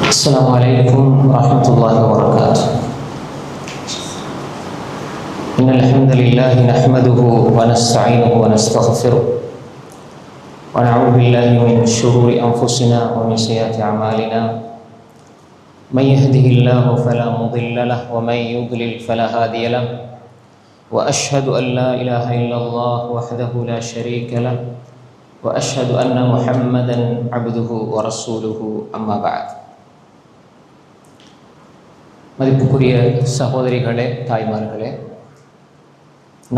السلام عليكم ورحمة الله وبركاته. إن الحمد لله نحمده ونستعينه ونستغفره ونعوذ بالله من شرور أنفسنا ومن سيئات أعمالنا. من يهده الله فلا مضل له ومن يضلل فلا هادي له. وأشهد أن لا إله إلا الله وحده لا شريك له وأشهد أن محمدا عبده ورسوله. أما بعد. மதிப்புக்குரிய சகோதரிகளே, தாய்மார்களே,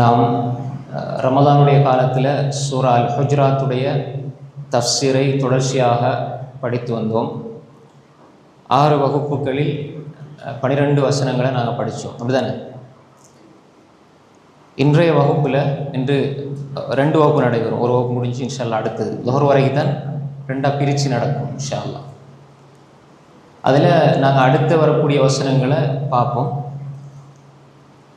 நாம் ரமதானுடைய காலத்தில் சூரா அல் ஹுஜராத்துடைய தஃப்சீரை தொடர்ச்சியாக படித்து வந்தோம். 6 வகுப்புகளில் 12 வசனங்களை நாங்கள் படித்தோம், அப்படிதானே? இன்றைய வகுப்பில் இன்று 2 வகுப்பு நடைபெறும். ஒரு வகுப்பு முடிஞ்சு இன்ஷா அல்லாஹ் அடுத்தது லுஹர் வரைக்கும் தான் 2ஆக பிரித்து நடக்கும் இன்ஷா அல்லாஹ். அதில் நாங்கள் அடுத்து வரக்கூடிய வசனங்களை பார்ப்போம்.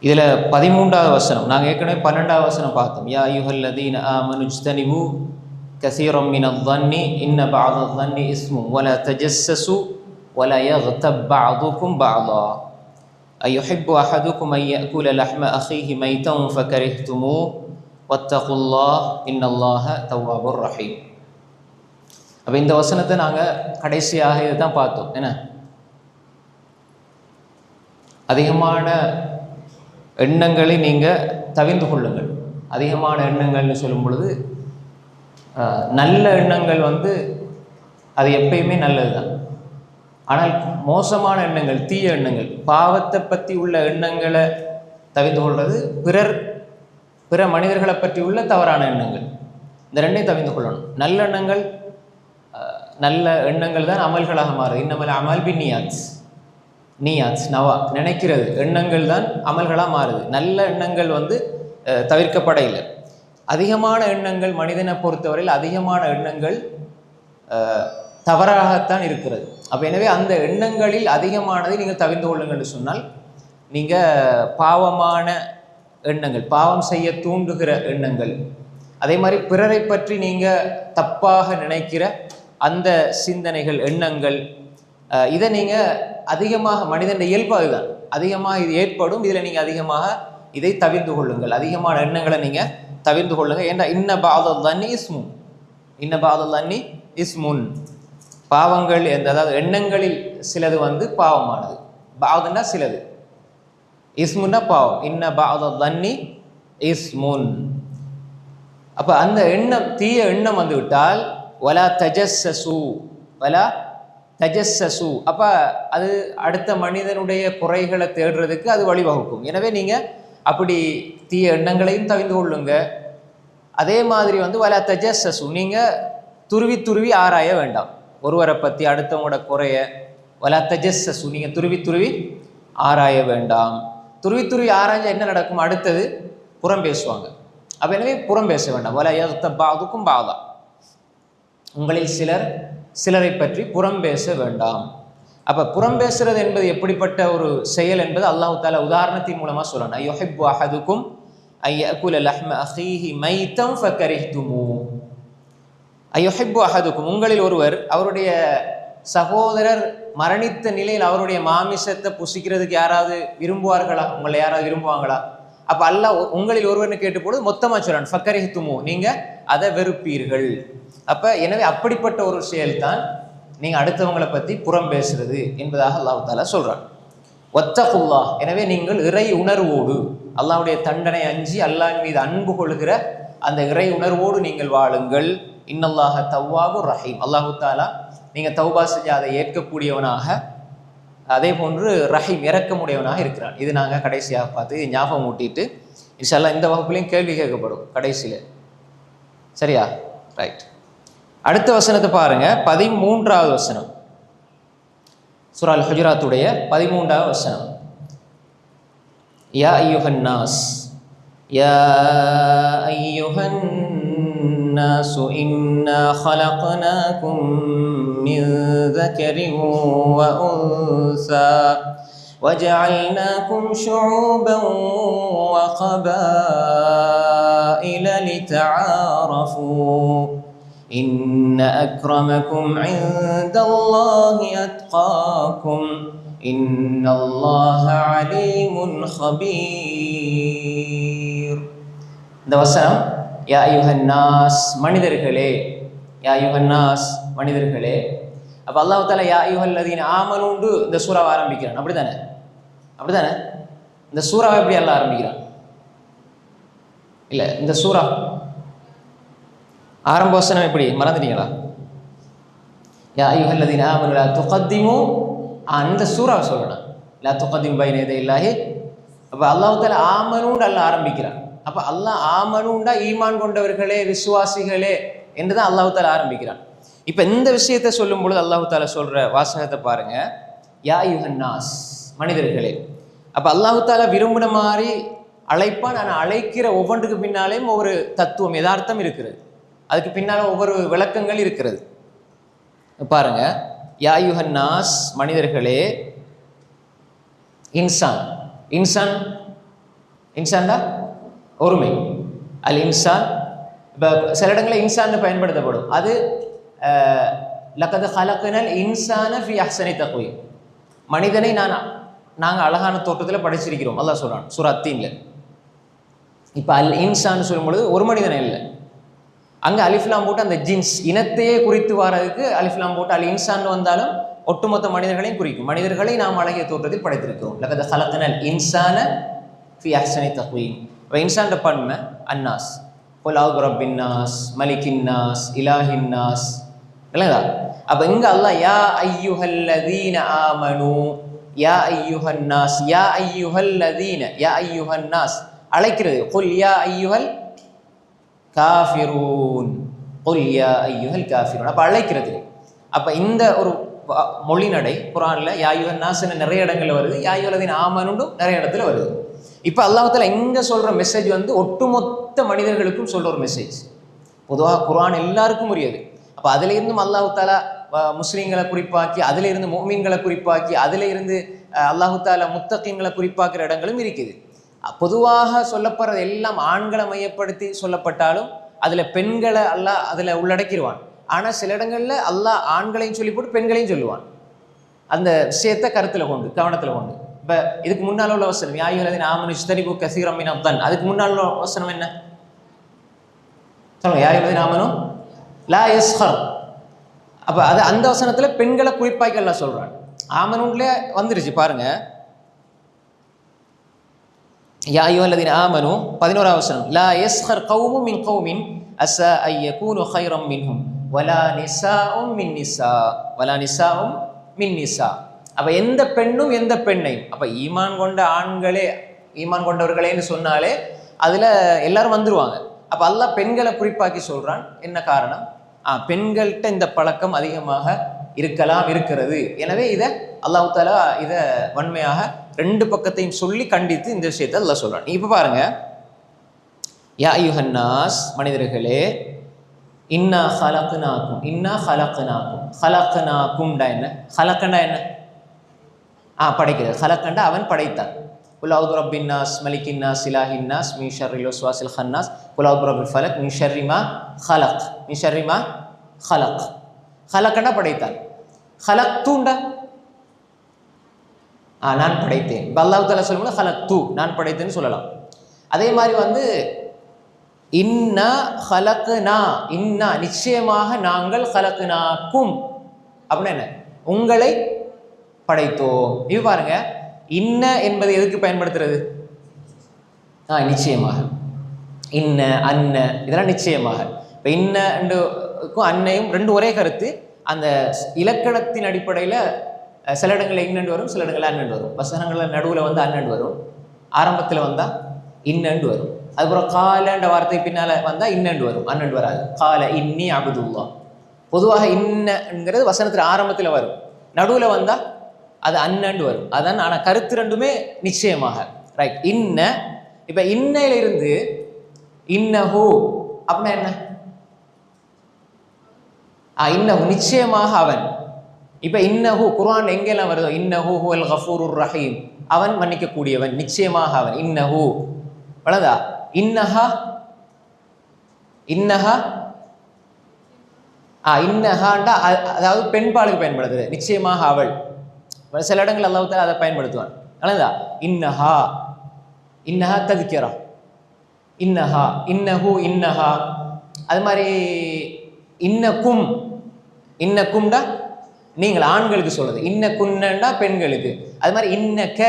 இதில் 13வது வசனம், நாங்கள் ஏற்கனவே 12வது வசனம் பார்த்தோம். யா அய்யுஹல்லதீன ஆமனு இஜ்தனிபு கஸீரம் மினல்-ظன்னி இன்ன பஅத-ظன்னி இஸ்முன் வலா தஜஸ்ஸஸு வலா யக்தப் பஅதுக்கும் பஅதா அய்யுஹிப்பு அஹதுக்கும் அன் யஅகுல லஹ்ம அஹீஹி மைத்தன் ஃபகரிஹ்துமூஹு வத்தகுல்லாஹ் இன்னல்லாஹ தவ்வாபுர் ரஹீம். அப்போ இந்த வசனத்தை நாங்கள் கடைசியாக இதை தான் பார்த்தோம். என்ன, அதிகமான எண்ணங்களை நீங்கள் தவிர்த்து கொள்ளுங்கள். அதிகமான எண்ணங்கள்னு சொல்லும் பொழுது நல்ல எண்ணங்கள் அது எப்பயுமே நல்லது தான். ஆனால் மோசமான எண்ணங்கள், தீய எண்ணங்கள், பாவத்தை பற்றி உள்ள எண்ணங்களை தவிர்த்து கொள்வது, பிற மனிதர்களை பற்றி உள்ள தவறான எண்ணங்கள், இந்த ரெண்டையும் தவிர்த்து கொள்ளணும். நல்ல எண்ணங்கள் தான் அமல்களாக மாறுது. இன்னமல் அமல் பி நியாத்ஸ் நவா, நினைக்கிறது, எண்ணங்கள் தான் அமல்களாக மாறுது. நல்ல எண்ணங்கள் தவிர்க்கப்பட இல்லை. அதிகமான எண்ணங்கள், மனிதனை பொறுத்தவரையில் அதிகமான எண்ணங்கள் தவறாகத்தான் இருக்கிறது. அப்போ எனவே அந்த எண்ணங்களில் அதிகமானதை நீங்கள் தவிர்த்து கொள்ளுங்கள் சொன்னால், நீங்கள் பாவமான எண்ணங்கள், பாவம் செய்ய தூண்டுகிற எண்ணங்கள், அதே மாதிரி பிறரை பற்றி நீங்கள் தப்பாக நினைக்கிற அந்த சிந்தனைகள், எண்ணங்கள், இதை நீங்கள் அதிகமாக, மனிதன் இயல்பு அதுதான், அதிகமாக இது ஏற்படும். இதில் நீங்கள் அதிகமாக இதை தவிர்த்து கொள்ளுங்கள். அதிகமான எண்ணங்களை நீங்கள் தவிர்த்து கொள்ளுங்கள். ஏன்னா இன்ன பஅத-ظன்னி இஸ்முன், இன்ன பஅத-ظன்னி இஸ்முன், பாவங்கள், அதாவது எண்ணங்களில் சிலது பாவமானது. பாவதுன்னா சிலது, இஸ்முன்னா பாவம். இன்ன பஅத-ظன்னி இஸ்முன். அப்போ அந்த எண்ணம், தீய எண்ணம் விட்டால் வலா தஜஸ்ஸசு, அப்போ அது அடுத்த மனிதனுடைய குறைகளை தேடுறதுக்கு அது வழிவகுக்கும். எனவே நீங்கள் அப்படி தீய எண்ணங்களையும் தவிர்த்து கொள்ளுங்க. அதே மாதிரி வலா தஜஸ்ஸசு, நீங்கள் துருவி ஆராய வேண்டாம் ஒருவரை பற்றி, அடுத்தவங்களோட குறைய. வலா தஜஸ்ஸசு, நீங்கள் துருவி ஆராய வேண்டாம். துருவி ஆராய்ஞ்சா என்ன நடக்கும்? அடுத்தது புறம் பேசுவாங்க. அப்போ எனவே புறம் பேச வேண்டாம். வலா யக்தப் பஅதுக்கும் பஅதா, உங்களில் சிலரை பற்றி புறம் பேச வேண்டாம். அப்போ புறம் பேசுறது என்பது எப்படிப்பட்ட ஒரு செயல் என்பது அல்லாஹ் தஆலா உதாரணத்தின் மூலமாக சொல்லணும். அய்யுஹிப்பு அஹதுக்கும் அன் யஅகுல லஹ்ம அஹீஹி மைத்தன் ஃபகரிஹ்துமூஹு. அய்யுஹிப்பு அஹதுக்கும், உங்களில் ஒருவர் அவருடைய சகோதரர் மரணித்த நிலையில் அவருடைய மாமிசத்தை புசிக்கிறதுக்கு யாராவது விரும்புவார்களா? உங்களை யாராவது விரும்புவாங்களா? அப்போ அல்லாஹ் உங்களில் ஒருவர்னு கேட்டுப்போது மொத்தமாக சொல்றான், ஃபகரிஹ்துமூஹு, நீங்கள் அதை வெறுப்பீர்கள். அப்போ எனவே அப்படிப்பட்ட ஒரு செயல்தான் நீங்கள் அடுத்தவங்களை பற்றி புறம் பேசுறது என்பதாக அல்லாஹ் தஆலா சொல்கிறான். வத்தகுல்லாஹ், எனவே நீங்கள் இறை உணர்வோடு, அல்லாஹ்வுடைய தண்டனை அஞ்சி அல்லாஹ்வின் மீது அன்பு கொள்கிற அந்த இறை உணர்வோடு நீங்கள் வாழுங்கள். இன்னல்லாஹ தவ்வாபுர் ரஹீம், அல்லாஹ் தஆலா நீங்கள் தௌபா செஞ்சு அதை ஏற்கக்கூடியவனாக, அதே போன்று ரஹீம், இறக்கமுடையவனாக இருக்கிறான். இது நாங்கள் கடைசியாக பார்த்து ஞாபகம் ஊட்டிட்டு இன்ஷா அல்லாஹ் இந்த வகுப்புலையும் கேள்வி கேட்கப்படும் கடைசியில். சரியா? ரைட். அடுத்த வசனத்தை பாருங்க, 13வது வசனம், சூரா அல் ஹுஜராத்துடைய 13வது வசனம். யா அய்யுஹன் நாஸ், யா அய்யுஹன் நாஸு இன்னா ஹலக்னாகும் மின் ذكرٍ وأنثى وجعلناكم شعوبا وقبائل لتعارفوا إن أكرمكم عند الله أتقاكم إن الله عليم خبير. இந்த வசனம் யா அய்யுஹன் நாஸ் மனிதர்களே, யா அய்யுஹன் நாஸ் மனிதர்களே. அப்ப அல்லாஹ் தஆலா யா அய்யுஹல்லதீன ஆமனூண்டு இந்த சூறாவை ஆரம்பிக்கிறான். அப்படிதானே? அப்படிதானே? இந்த சூறாவை எப்படி அல்லாஹ் ஆரம்பிக்கிறான்? இல்ல, இந்த சூறா ஆரம்ப வசனம் எப்படி மறந்துட்டீங்களா? யா அய்யுஹல்லதீன ஆமனு லா துகத்திமு, அந்த சூறாவை சொல்லணும். லா துகத்திமு பைன யதையில்லாஹி. அப்ப அல்லாஹ் தஆலா ஆமனூண்டு அல்லாஹ் ஆரம்பிக்கிறான். அப்ப அல்லாஹ் ஆமனூண்டா ஈமான் கொண்டவர்களே, விசுவாசிகளே என்றுதான் அல்லாஹ் தஆலா ஆரம்பிக்கிறான். இப்ப இந்த விஷயத்தை சொல்லும் பொழுது அல்லாஹ் தஆலா சொல்ற வாசகத்தை பாருங்க, யா அய்யுஹன் நாஸ் மனிதர்களே. அப்ப அல்லாஹ் தஆலா விரும்பின மாதிரி அழைப்பான். ஆனால் அழைக்கிற ஒவ்வொன்றுக்கு பின்னாலேயும் ஒவ்வொரு தத்துவம், யதார்த்தம் இருக்கிறது. அதுக்கு பின்னால ஒவ்வொரு விளக்கங்கள் இருக்கிறது. பாருங்க, யா அய்யுஹன் நாஸ் மனிதர்களே. இன்சான், இன்சான் இன்சான்டா ஒருமை. அல் இன்சான். இப்போ சில இடங்களில் இன்சான் பயன்படுத்தப்படும். அது லக்கது ஹலக்னல் இன்சான ஃபி அஹ்ஸனி தக்வீம், மனிதனை நாங்கள் அழகான தோற்றத்தில் படைச்சிருக்கிறோம் அல்லாஹ் சொல்றான் சூரா அத்தீன்ல. இப்போ அல் இன்சான் சொல்லும் பொழுது ஒரு மனிதனை இல்லை, அங்கே அலிஃப்லாம் போட்டு அந்த ஜின்ஸ் இனத்தையே குறித்து வர்றதுக்கு அலிஃப்லாம் போட்டு அல் இன்சான் வந்தாலும் ஒட்டுமொத்த மனிதர்களையும் குறிக்கும். மனிதர்களை நாம் அழகிய தோற்றத்தில் படைத்திருக்கிறோம். லக்கது ஹலக்னல் இன்சான ஃபி அஹ்ஸனி தக்வீம். இப்போ இன்சான் பன்மை அன்னாஸ், குல் அஊது பிரப்பின் நாஸ், மலிக்கின் நாஸ், இலாஹின் நாஸ், இல்லைங்களா? அப்போ இங்கே அல்லாஹ் யா அய்யுஹல்லதீன ஆமனு, யா அய்யுஹன் நாஸ், யா அய்யுஹல்லதீன, யா அய்யுஹன் நாஸ் அழைக்கிறது. குல் யா அய்யுஹல் காஃபிரூன், குல் யா அய்யுஹல் காஃபிரூன். அப்போ அழைக்கிறது. அப்போ இந்த ஒரு மொழிநடை குர்ஆன்ல யா அய்யுஹன் நாஸ்ன்னு நிறைய இடங்கள்ல வருது, யா அய்யுஹல்லதீன ஆமனுன்னு நிறைய இடத்துல வருது. இப்போ அல்லாஹ் தஆலா எங்கே சொல்கிற மெசேஜ் வந்து ஒட்டுமொத்த மனிதர்களுக்கும் சொல்கிற ஒரு மெசேஜ். பொதுவாக குர்ஆன் எல்லாருக்கும் உரியது. அப்போ அதிலிருந்தும் அல்லாஹ் தஆலா முஸ்லீம்களை குறிப்பாக்கி, அதிலிருந்து முஃமின்களை குறிப்பாக்கி, அதிலிருந்து அல்லாஹ் தஆலா முத்தகீன்களை குறிப்பாக்குற இடங்களும் இருக்குது. பொதுவாக சொல்லப்படுறது எல்லாம் ஆண்களை மையப்படுத்தி சொல்லப்பட்டாலும் அதில் பெண்களை அல்லாஹ் அதில் உள்ளடக்கிடுவான். ஆனால் சில இடங்களில் அல்லாஹ் ஆண்களையும் சொல்லி போட்டு பெண்களையும் சொல்லுவான். அந்த விஷயத்தை கருத்தில் கொண்டு, கவனத்தில் கொண்டு. இப்போ இதுக்கு முன்னால் உள்ள வசனம் யா அய்யுஹல்லதீன ஆமனு இஜ்தனிபு கஸீரம் மினத் தன், அதுக்கு முன்னால் உள்ள வசனம் என்ன சொல்லுங்க? யா அய்யுஹல்லதீன ஆமனு லா யஸ்ஹர். அப்போ அது அந்த வசனத்தில் பெண்களை குறிப்பாக்கி எல்லாம் சொல்கிறான். ஆமனுலே வந்துருச்சு பாருங்க. யா அய்யுஹல்லதீன ஆமனு 11ஆம் வசனம், லா யஸ்ஹர் கௌமும் மின் கௌமின் அஸா அன் யகூனு கைரம் மின்ஹும் வலா நிஸாஉம் மின் நிஸா வலா நிஸாஉம் மின் நிஸா. அப்போ எந்த பெண்ணும் எந்த பெண்ணையும், அப்போ ஈமான் கொண்ட ஆண்களே, ஈமான் கொண்டவர்களேன்னு சொன்னாலே அதில் எல்லாரும் வந்துருவாங்க. அப்போ அல்லாஹ் பெண்களை குறிப்பாக்கி சொல்கிறான். என்ன காரணம்? பெண்கள்கிட்ட இந்த பழக்கம் அதிகமாக இருக்கலாம், இருக்கிறது. எனவே இதை அல்லாஹ் தஆலா இதை வன்மையாக ரெண்டு பக்கத்தையும் சொல்லி கண்டித்து இந்த விஷயத்தை அல்லாஹ் சொல்கிறான். இப்போ பாருங்க, யா அய்யுஹன் நாஸ் மனிதர்களே, இன்னா ஹலக்னாக்கும், இன்னா ஹலக்னாக்கும், ஹலக்னாக்கும்டா என்ன? ஹலக்கண்டா என்ன? படைக்கிறது. ஹலக்கண்டா அவன் படைத்தான். குல் அஊது பிரப்பின் நாஸ், மலிக்கின் நாஸ், இலாஹின் நாஸ், மின் ஷர்ரில் வஸ்வாஸில் ஹன்னாஸ், குல் அஊது பிரப்பில் ஃபலக், மின் ஷர்ரி மா ஹலக், மின் ஷர்ரி மா ஹலக். ஹலக்கண்டா படைத்தான். ஹலக்தூண்டா நான் படைத்தேன். இப்போ அல்லாஹ் தஆலா சொல்லும்போது ஹலக்து நான் படைத்தேன்னு சொல்லலாம். அதே மாதிரி வந்து இன்னா ஹலக்னா, இன்னா நிச்சயமாக நாங்கள், ஹலக்னாக்கும் அப்படின்னா என்ன? உங்களை படைத்தோம். இது பாருங்க, இன்ன என்பது எதுக்கு பயன்படுத்துறது? நிச்சயமாக. இன்ன அன்ன இதெல்லாம் நிச்சயமாக. இப்போ இன்னக்கும் அன்னையும் ரெண்டு ஒரே கருத்து. அந்த இலக்கணத்தின் அடிப்படையில் சில இடங்களில் இன்னண்டு வரும், சில இடங்களில் அன்னண்டு வரும். வசனங்களில் நடுவில் வந்து அன்னண்டு வரும், ஆரம்பத்தில் வந்தால் இன்னண்டு வரும். அதுக்கப்புறம் காலன்ற வார்த்தை பின்னால் வந்தால் இன்னண்டு வரும், அன்னண்டு வராது. கால இன்னி அபுதுல்லா. பொதுவாக இன்னங்கிறது வசனத்தில் ஆரம்பத்தில் வரும், நடுவில் வந்தால் அது அன்னண்டு வரும். அதான். ஆனால் கருத்து ரெண்டுமே நிச்சயமாக. ரைட். இன்ன. இப்போ இன்னையிலிருந்து இன்னஹு அப்படின்னா என்ன? இன்னஹு நிச்சயமாக அவன். இப்போ இன்னஹு குர்ஆன் எங்கெல்லாம் வருதோ, இன்னஹு ஹுவல் கஃபூருர் ரஹீம், அவன் மன்னிக்கக்கூடியவன், நிச்சயமாக அவன். இன்னஹு வலதா. இன்னஹா, இன்னஹா இன்னஹாண்டா அதாவது பெண்பாலுக்கு பயன்படுத்துது. நிச்சயமாக அவள். சில இடங்கள் அல்லாஹ் தஆலா அதை பயன்படுத்துவான். அல்லதா இன்னஹா, இன்னஹா தذكرா, இன்னஹா, இன்னஹு, இன்னஹா. அது மாதிரி இன்னக்கும், இன்னக்கும்டா நீங்கள் ஆண்களுக்கு சொல்லுது, இன்னக்குன்னண்டா பெண்களுக்கு. அது மாதிரி இன்னக்க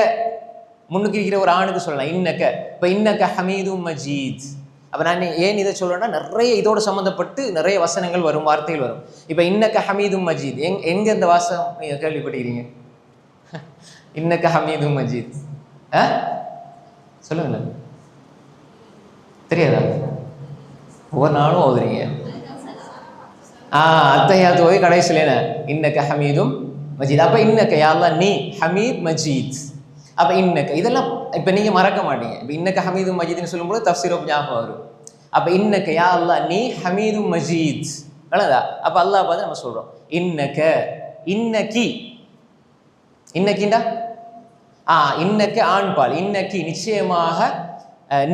முன்னுக்கு இருக்கிற ஒரு ஆணுக்கு சொல்லலாம் இன்னக்க. இப்போ இன்னக்க ஹமீதும் மஜீத். அப்போ நான் ஏன் இதை சொல்றேன்னா, நிறைய இதோடு சம்மந்தப்பட்டு நிறைய வசனங்கள் வரும், வார்த்தைகள் வரும். இப்போ இன்னக்க ஹமீதும் மஜீத் எங்க இந்த வாசகம் நீங்கள் கேள்விப்பட்டிருக்கீங்க? இன்னக்க ஹமீதும் மஜீத் சொல்லுங்களேன், தெரியாதா? ஒவ்வொரு நாளும் ஓதுறீங்க. அத்தையாத்து போய் கடைசியில் என்ன இன்னக்க ஹமீதும் மஜீத். அப்போ இன்னக்க யா அல்லாஹ் நீ ஹமீத் மஜீத். அப்போ இன்னக்க இதெல்லாம் இப்போ நீங்கள் மறக்க மாட்டீங்க. இப்போ இன்னக்க ஹமீதும் மஜீத்னு சொல்லும்போது தஃப்சீரும் ஞாபகம் வரும். அப்போ இன்னக்க யா அல்லாஹ் நீ ஹமீதும் மஜீத். நல்லதா? அப்போ அல்லாஹ் பார்த்து நம்ம சொல்கிறோம் இன்னக்க, இன்னக்கி, இன்னக்கிண்டா இன்னக்கு ஆண் பால், இன்னக்கி நிச்சயமாக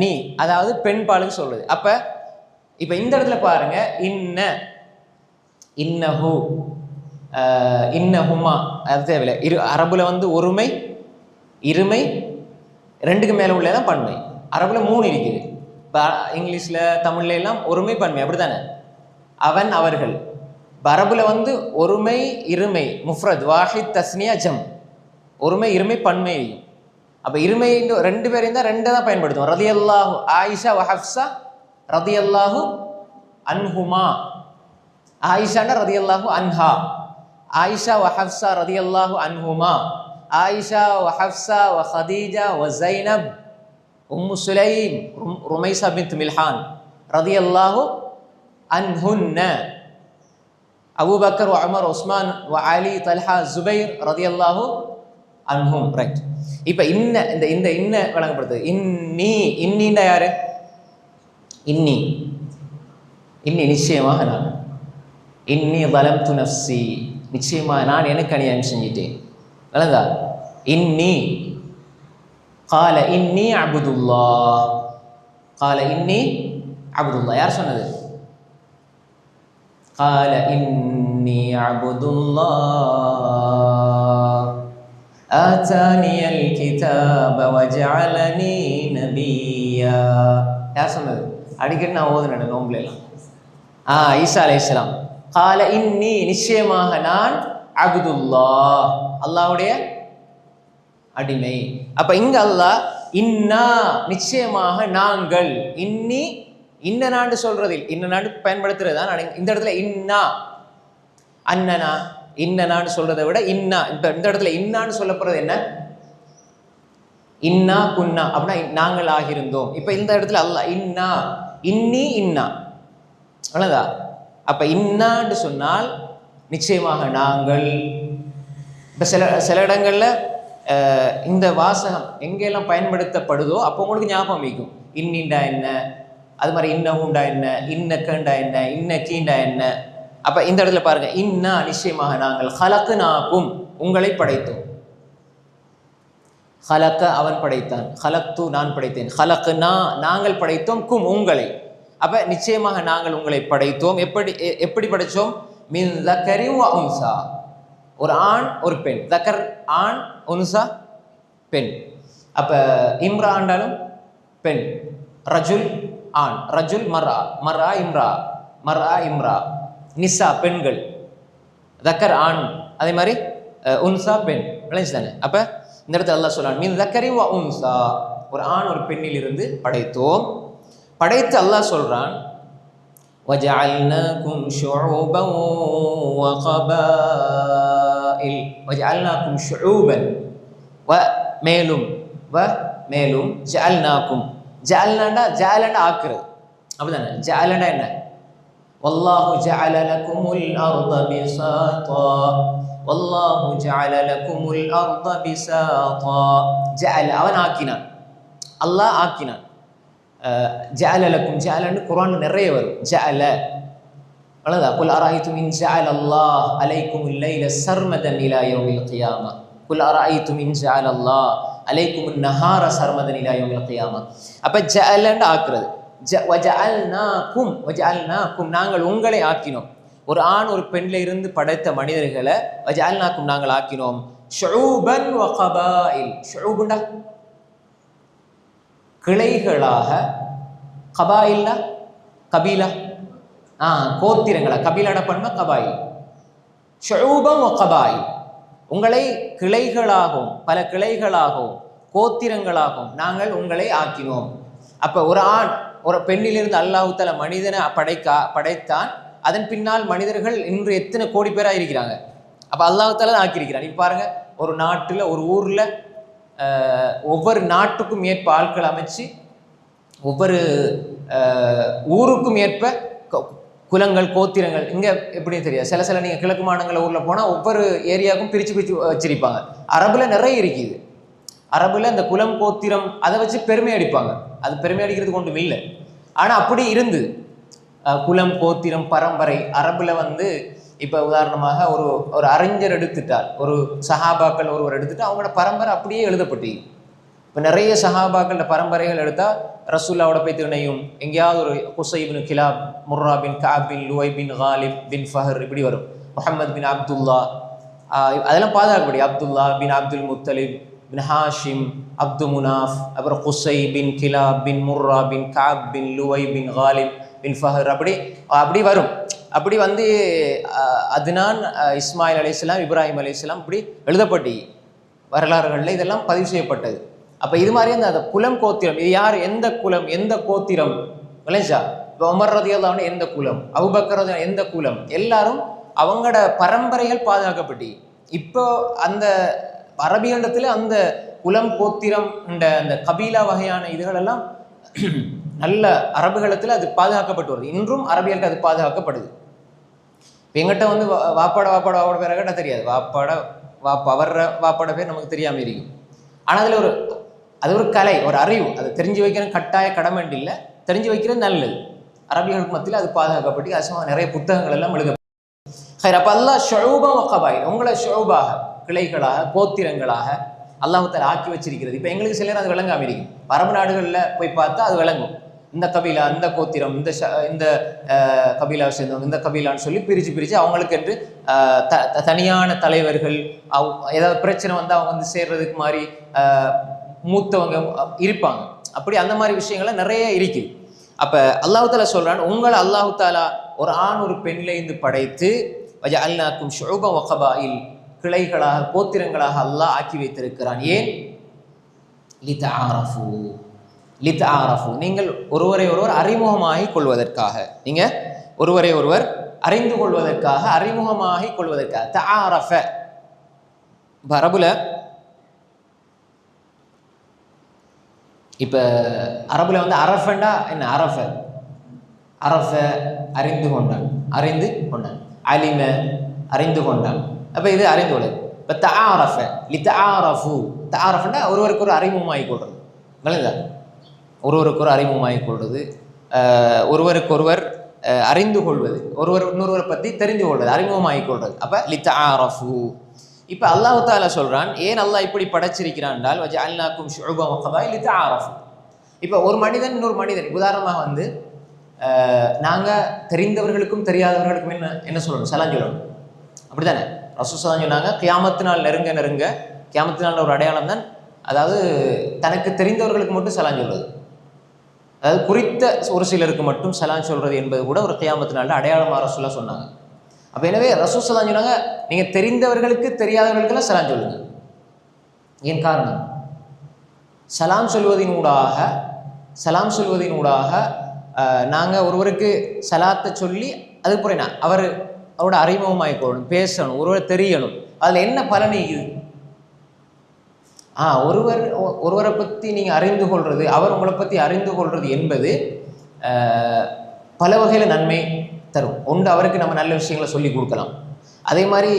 நீ, அதாவது பெண் பாலுக்கு சொல்றது. அப்போ இப்போ இந்த இடத்துல பாருங்க, இன்ன, இன்னஹு, இன்னஹுமா, அது தேவையில்லை. அரபுல வந்து ஒருமை, இருமை, ரெண்டுக்கு மேலே உள்ளதான் பன்மை. அரபுல 3 இருக்குது. இப்போ இங்கிலீஷில் தமிழ்ல எல்லாம் ஒருமை பன்மை, அப்படி தானே? அவன் அவர்கள். அரபுல வந்து ஒருமை இருமை முஃப்ரத் வாஹித் தஸ்னியா ஜம், ஒருமை இருமை பன்மை. அப்போ இருமை 2 பேரையும் தான் 2 தான் பயன்படுத்துவோம். ரதியல்லாஹு ஆயிஷா வ ஹஃப்ஸா ரதியல்லாஹு அன்ஹுமா. ஆயிஷான்னா ரதியல்லாஹு அன்ஹா, ஆயிஷா வ ஹஃப்ஸா ரதியல்லாஹு அன்ஹுமா, ஆயிஷா வ ஹஃப்ஸா வ ஹதீஜா வ ஸைனப் உம்மு சுலைம் ருமைஸா பின்த் மில்ஹான் ரதியல்லாஹு அன்ஹுன்ன, அபூபக்கர் வ உமர் உஸ்மான் வ அலி தல்ஹா ஜுபைர் ரதியல்லாஹு அன்ஹும். ரைட். இப்போ இன்ன இந்த இன்ன வழங்கப்படுது. இன்னி, இன்னின்னா யாரு? இன்னி, இன்னி நிச்சயமாக நான், இன்னி ظلمت نفسي நிச்சயமாக நான் எனக்கு அநியாயம் செஞ்சிட்டேன். நல்லதா? இன்னி قال இன்னி அப்துல்லாஹ், قال இன்னி அப்துல்லாஹ். யார் சொன்னது? قال இன்னி அப்துல்லாஹ் ஆதானியல் கிதாப வஜஅலனி நபியா. யார் சொன்னது? அடிக்கடி நான் ஓதுனேன் நோம்புல எல்லாம். ஈசா அலைஹிஸ்ஸலாம். கால இன்னி நிச்சயமாக நான் அப்துல்லாஹ் அல்லாஹ்வுடைய அடிமை. அப்ப இங்க அல்லாஹ் இன்னா நிச்சயமாக நாங்கள், இன்னி இன்ன நாண்டு சொல்றதில் இன்ன நாண்டு பயன்படுத்துறது தான் இந்த இடத்துல இன்னா அன்னனா இன்னனான்னு சொல்றதை விட இன்னா, இந்த இடத்துல இன்னான்னு சொல்லப்படுறது என்ன? இன்னா குன்னா அப்படின்னா நாங்கள் ஆகியிருந்தோம். இப்ப இந்த இடத்துல அல்லாஹ் இன்னா, இன்னி இன்னா, அவ்வளவுதா? அப்ப இன்னான்னு சொன்னால் நிச்சயமாக நாங்கள். இப்ப சில இடங்கள்ல இந்த வாசகம் எங்கெல்லாம் பயன்படுத்தப்படுதோ அப்போ உங்களுக்கு ஞாபகம் வைக்கும். இன்னிண்டா என்ன, அது மாதிரி இன்னஹுண்டா என்ன, இன்னக்கண்டா என்ன, இன்னக்கீண்டா என்ன. அப்ப இந்த இடத்துல பாருங்க, இன்னா நிச்சயமாக நாங்கள், ஹலக்னாக்கும் உங்களை படைத்தோம். ஹலக்க அவன் படைத்தான், ஹலக்து நான் படைத்தேன், ஹலக்னா நாங்கள் படைத்தோம், கும் உங்களை. அப்ப நிச்சயமாக நாங்கள் உங்களை படைத்தோம். எப்படி படைச்சோம்? மின் தக்கரி வ உன்சா, ஒரு ஆண் ஒரு பெண். தக்கர் ஆண், உன்சா பெண். அப்ப இம்ரா ஆண்டாலும் பெண், ரஜுல் ஆண், ரஜுல் மர்ஆ, மர்ஆ இம்ரா, மர்ஆ இம்ரா. நிசா பெண்கள், தக்கர் ஆண், அதே மாதிரி உன்சா பெண். விளைஞ்சு தானே? அப்ப இந்த இடத்துல அல்லாஹ் சொல்றான் மின் தக்கரி வ உன்சா, ஒரு ஆண் ஒரு பெண்ணில் இருந்து படைத்தோம். படைத்து அல்லாஹ் சொல்றான் وَجَعَلْنَاكُمْ شُعُوبًا وَقَبَائِلَ, وَجَعَلْنَاكُمْ شُعُوبًا மேலும் மேலும் ஜஅல்னாக்கும், ஜஅல்னாண்டா ஜஅலண்டா ஆக்குறது, அப்படிதானே? ஜஅலண்டா என்ன? வல்லாஹு ஜஅல லகுமுல் அர்த பிசாதா, வல்லாஹு ஜஅல லகுமுல் அர்த பிசாதா. ஜஅல அவன் ஆக்கினான், அல்லாஹ் ஆக்கினான். ஜஅல லக்கும், ஜஅலன்னு குர்ஆன்ல நிறைய வரும். ஜஅல அவ்வளவுதா. குல் அராய்தும் இன் ஜஅல அல்லாஹ் அலைக்குமுல் லைல சர்மதன் இலா யௌமில் கியாமா, குல் அராய்தும் இன் ஜஅல அல்லாஹ் அலைக்குமுன் நஹார சர்மதன் இலா யௌமில் கியாமா. அப்ப ஜஅலன்னு ஆக்குறது. வஜஅல்னாக்கும், வஜஅல்னாக்கும் நாங்கள் உங்களை ஆக்கினோம். ஒரு ஆண் ஒரு பெண்ணில் இருந்து படைத்த மனிதர்களை வஜஅல்னாக்கும் நாங்கள் ஆக்கினோம் ஷுஊபன் வ கபாயில். ஷுஊபுண்டா கிளைகளாக, கபாயில்னா கபீலா கோத்திரங்களா, கபீலான பன்மை கபாயில். ஷுஊபன் வ கபாயில், உங்களை கிளைகளாகவும் பல கிளைகளாகவும் கோத்திரங்களாகவும் நாங்கள் உங்களை ஆக்கினோம். அப்ப ஒரு ஆண் ஒரு பெண்ணிலிருந்து அல்லாஹ் தஆலா மனிதனை படைத்தான். அதன் பின்னால் மனிதர்கள் இன்று எத்தனை கோடி பேரா இருக்கிறாங்க. அப்ப அல்லாஹ் தஆலா ஆக்கியிருக்கிறான். இப்ப பாருங்க, ஒரு நாட்டுல ஒரு ஊர்ல ஒவ்வொரு நாட்டுக்கும் ஏற்ப ஆட்கள் அமைச்சு ஒவ்வொரு ஊருக்கும் ஏற்ப குலங்கள் கோத்திரங்கள். இங்க எப்படி தெரியாது, சில நீங்க கிழக்கு மாநிலங்கள் ஊர்ல போனா ஒவ்வொரு ஏரியாவுக்கும் பிரிச்சு வச்சிருப்பாங்க. அரபுல நிறைய இருக்குது. அரபுல இந்த குலம் கோத்திரம் அதை வச்சு பெருமை அடிப்பாங்க. அது பெருமை அடிக்கிறதுக்கு ஒன்றும் இல்லை. ஆனா அப்படி இருந்து குலம் கோத்திரம் பரம்பரை அரபுல இப்ப உதாரணமாக ஒரு அறிஞர் எடுத்துட்டார், ஒரு சஹாபாக்கள் ஒருவர் எடுத்துட்டு அவங்களோட பரம்பரை அப்படியே எழுதப்பட்டு. இப்ப நிறைய சஹாபாக்களோட பரம்பரைகள் எடுத்தா ரசூல்லாவோட போய் திணையும், எங்கேயாவது ஒரு குஸை பின் கிலாப், முர்ரா பின் கஅப் பின் லுவை பின் காலிப் பின் ஃபஹர் இப்படி வரும். முஹம்மது பின் அப்துல்லா, அதெல்லாம் பாதுகாக்கப்படி. அப்துல்லா பின் அப்துல் முத்தலிப் பின் ஹாஷிம், அப்து முனாஃப், அப்புறம் குஸை பின் கிலாப் பின் முர்ரா பின் கஅப் பின் லுவை பின் காலிப் பின் ஃபஹர் அப்படி வரும். அப்படி அத்னான், இஸ்மாயில் அலைஹிஸ்ஸலாம், இப்ராஹிம் அலைஹிஸ்ஸலாம் இப்படி எழுதப்பட்டு வரலாறுகளில் இதெல்லாம் பதிவு செய்யப்பட்டது. அப்ப இது மாதிரி அந்த குலம் கோத்திரம், இது யார், எந்த குலம் எந்த கோத்திரம் விளைஞ்சா. இப்போ உமர் ரலியல்லாஹு அன்ஹு எந்த குலம், அபூபக்கர் எந்த குலம், எல்லாரும் அவங்களோட பரம்பரைகள் பாதுகாக்கப்பட்டு. இப்போ அந்த அரபிகளிடத்துல அந்த குலம் கோத்திரம் அந்த கபீலா வகையான இதுகள் எல்லாம் நல்ல அரபுகளத்தில் அது பாதுகாக்கப்பட்டு வருது. இன்றும் அரபியல்கிட்ட அது பாதுகாக்கப்படுது. இப்போ எங்கிட்ட வாப்பாட பேரை கேட்டால் தெரியாது. வாப்பாட பேர் நமக்கு தெரியாமல் இருக்கும். ஆனால் அது ஒரு கலை, ஒரு அறிவு. அதை தெரிஞ்சு வைக்கிற கட்டாய கடமை இல்லை, தெரிஞ்சு வைக்கிறது நல்லது. அரபிகளுக்கு மத்தியில் அது பாதுகாக்கப்பட்டு அசமாக நிறைய புத்தகங்கள் எல்லாம் எழுத. அப்போ அல்லாஹ் ஷுஊபன் வ கபாயில், உங்களை ஷுஊபாக கிளைகளாக கோத்திரங்களாக அல்லாஹ் தஆலா ஆக்கி வச்சிருக்கிறது. இப்போ எங்களுக்கு சிலர் அது விளங்காம இருக்கும். அரபு நாடுகளில் போய் பார்த்தா அது விளங்கும். இந்த கபீலா, இந்த கோத்திரம், இந்த கபீலாவை சேர்ந்தவங்க, இந்த கபீலான்னு சொல்லி பிரித்து அவங்களுக்கு என்று தனியான தலைவர்கள், ஏதாவது பிரச்சனை அவங்க சேர்றதுக்கு மாதிரி மூத்தவங்க இருப்பாங்க. அப்படி அந்த மாதிரி விஷயங்கள்லாம் நிறைய இருக்குது. அப்ப அல்லாஹ் தஆலா சொல்றான், உங்களை அல்லாஹ் தஆலா ஒரு ஆண் ஒரு பெண்ணில இருந்து படைத்து வஜஅல்னாக்கும் ஷுஊபன் வ கபாயில், கிளைகளாக கோத்திரங்களாக அல்லாஹ் ஆக்கி வைத்திருக்கிறான். ஏன்? லிதஆரஃபு, நீங்கள் ஒருவரை ஒருவர் அறிமுகமாகிக் கொள்வதற்காக, நீங்க ஒருவரை ஒருவர் அறிந்து கொள்வதற்காக, அறிமுகமாகிக் கொள்வதற்காக. தஆரஃப அரபுல, இப்ப அரபுல அரஃபண்டா என்ன? அரஃப அறிந்து கொண்டான், அலிம அறிந்து கொண்டான். அப்ப இது அறிந்து கொள்வது. இப்ப தஆரஃப லிதஆரஃபு, தஆரஃபண்டா ஒருவருக்கு ஒரு அறிமுகமாகிக் கொள்றது. விளங்குதா? ஒருவருக்கு ஒரு அறிமுகமாகிக் கொள்வது, ஒருவருக்கொருவர் அறிந்து கொள்வது, ஒருவர் இன்னொருவரை பற்றி தெரிந்து கொள்வது, அறிமுகமாகிக் கொள்வது. அப்ப லிதஆரஃபு. இப்ப அல்லாஹ் தஆலா சொல்றான், ஏன் அல்லாஹ் இப்படி படைச்சிருக்கிறான் என்றால் வஜஅல்னாக்கும் ஷுஊபன் வ கபாயில் லிதஆரஃபு. இப்ப ஒரு மனிதன் இன்னொரு மனிதன், உதாரணமாக நாங்க தெரிந்தவர்களுக்கும் தெரியாதவர்களுக்கும் என்ன சொல்லணும்? சலாம் சொல்லணும். அப்படித்தானே? ரசூல் ஸல்லல்லாஹு அலைஹி வஸல்லம் சொன்னாங்க, கியாமத்து நாள் நெருங்க கியாமத்து நாள் ஒரு அடையாளம் தான், அதாவது தனக்கு தெரிந்தவர்களுக்கு மட்டும் சலாம் சொல்றது, அதாவது குறித்த ஒரு சிலருக்கு மட்டும் சலாம் சொல்றது என்பது கூட ஒரு கியாமத்து நாளில் அடையாளமாக ரசூலுல்லாஹ் சொன்னாங்க. அப்போ எனவே ரசூல் ஸல்லல்லாஹு அலைஹி வஸல்லம் சொன்னாங்க, நீங்கள் தெரிந்தவர்களுக்கு தெரியாதவர்களுக்கெல்லாம் சலாம் சொல்லுங்க. ஏன் காரணம்? சலாம் சொல்வதினூடாக நாங்கள் ஒருவருக்கு சலாத்தை சொல்லி அதுக்கு பிறகு அவரோட அறிமுகமாகிக்கொள்ளணும், பேசணும், ஒருவர் தெரியணும். அதில் என்ன பலனீங்குது? ஒருவரை பற்றி நீங்கள் அறிந்து கொள்வது, அவர் உங்களை பற்றி அறிந்து கொள்வது என்பது பல வகையில் நன்மை தரும். ஒன்று, அவருக்கு நம்ம நல்ல விஷயங்களை சொல்லி கொடுக்கலாம். அதே மாதிரி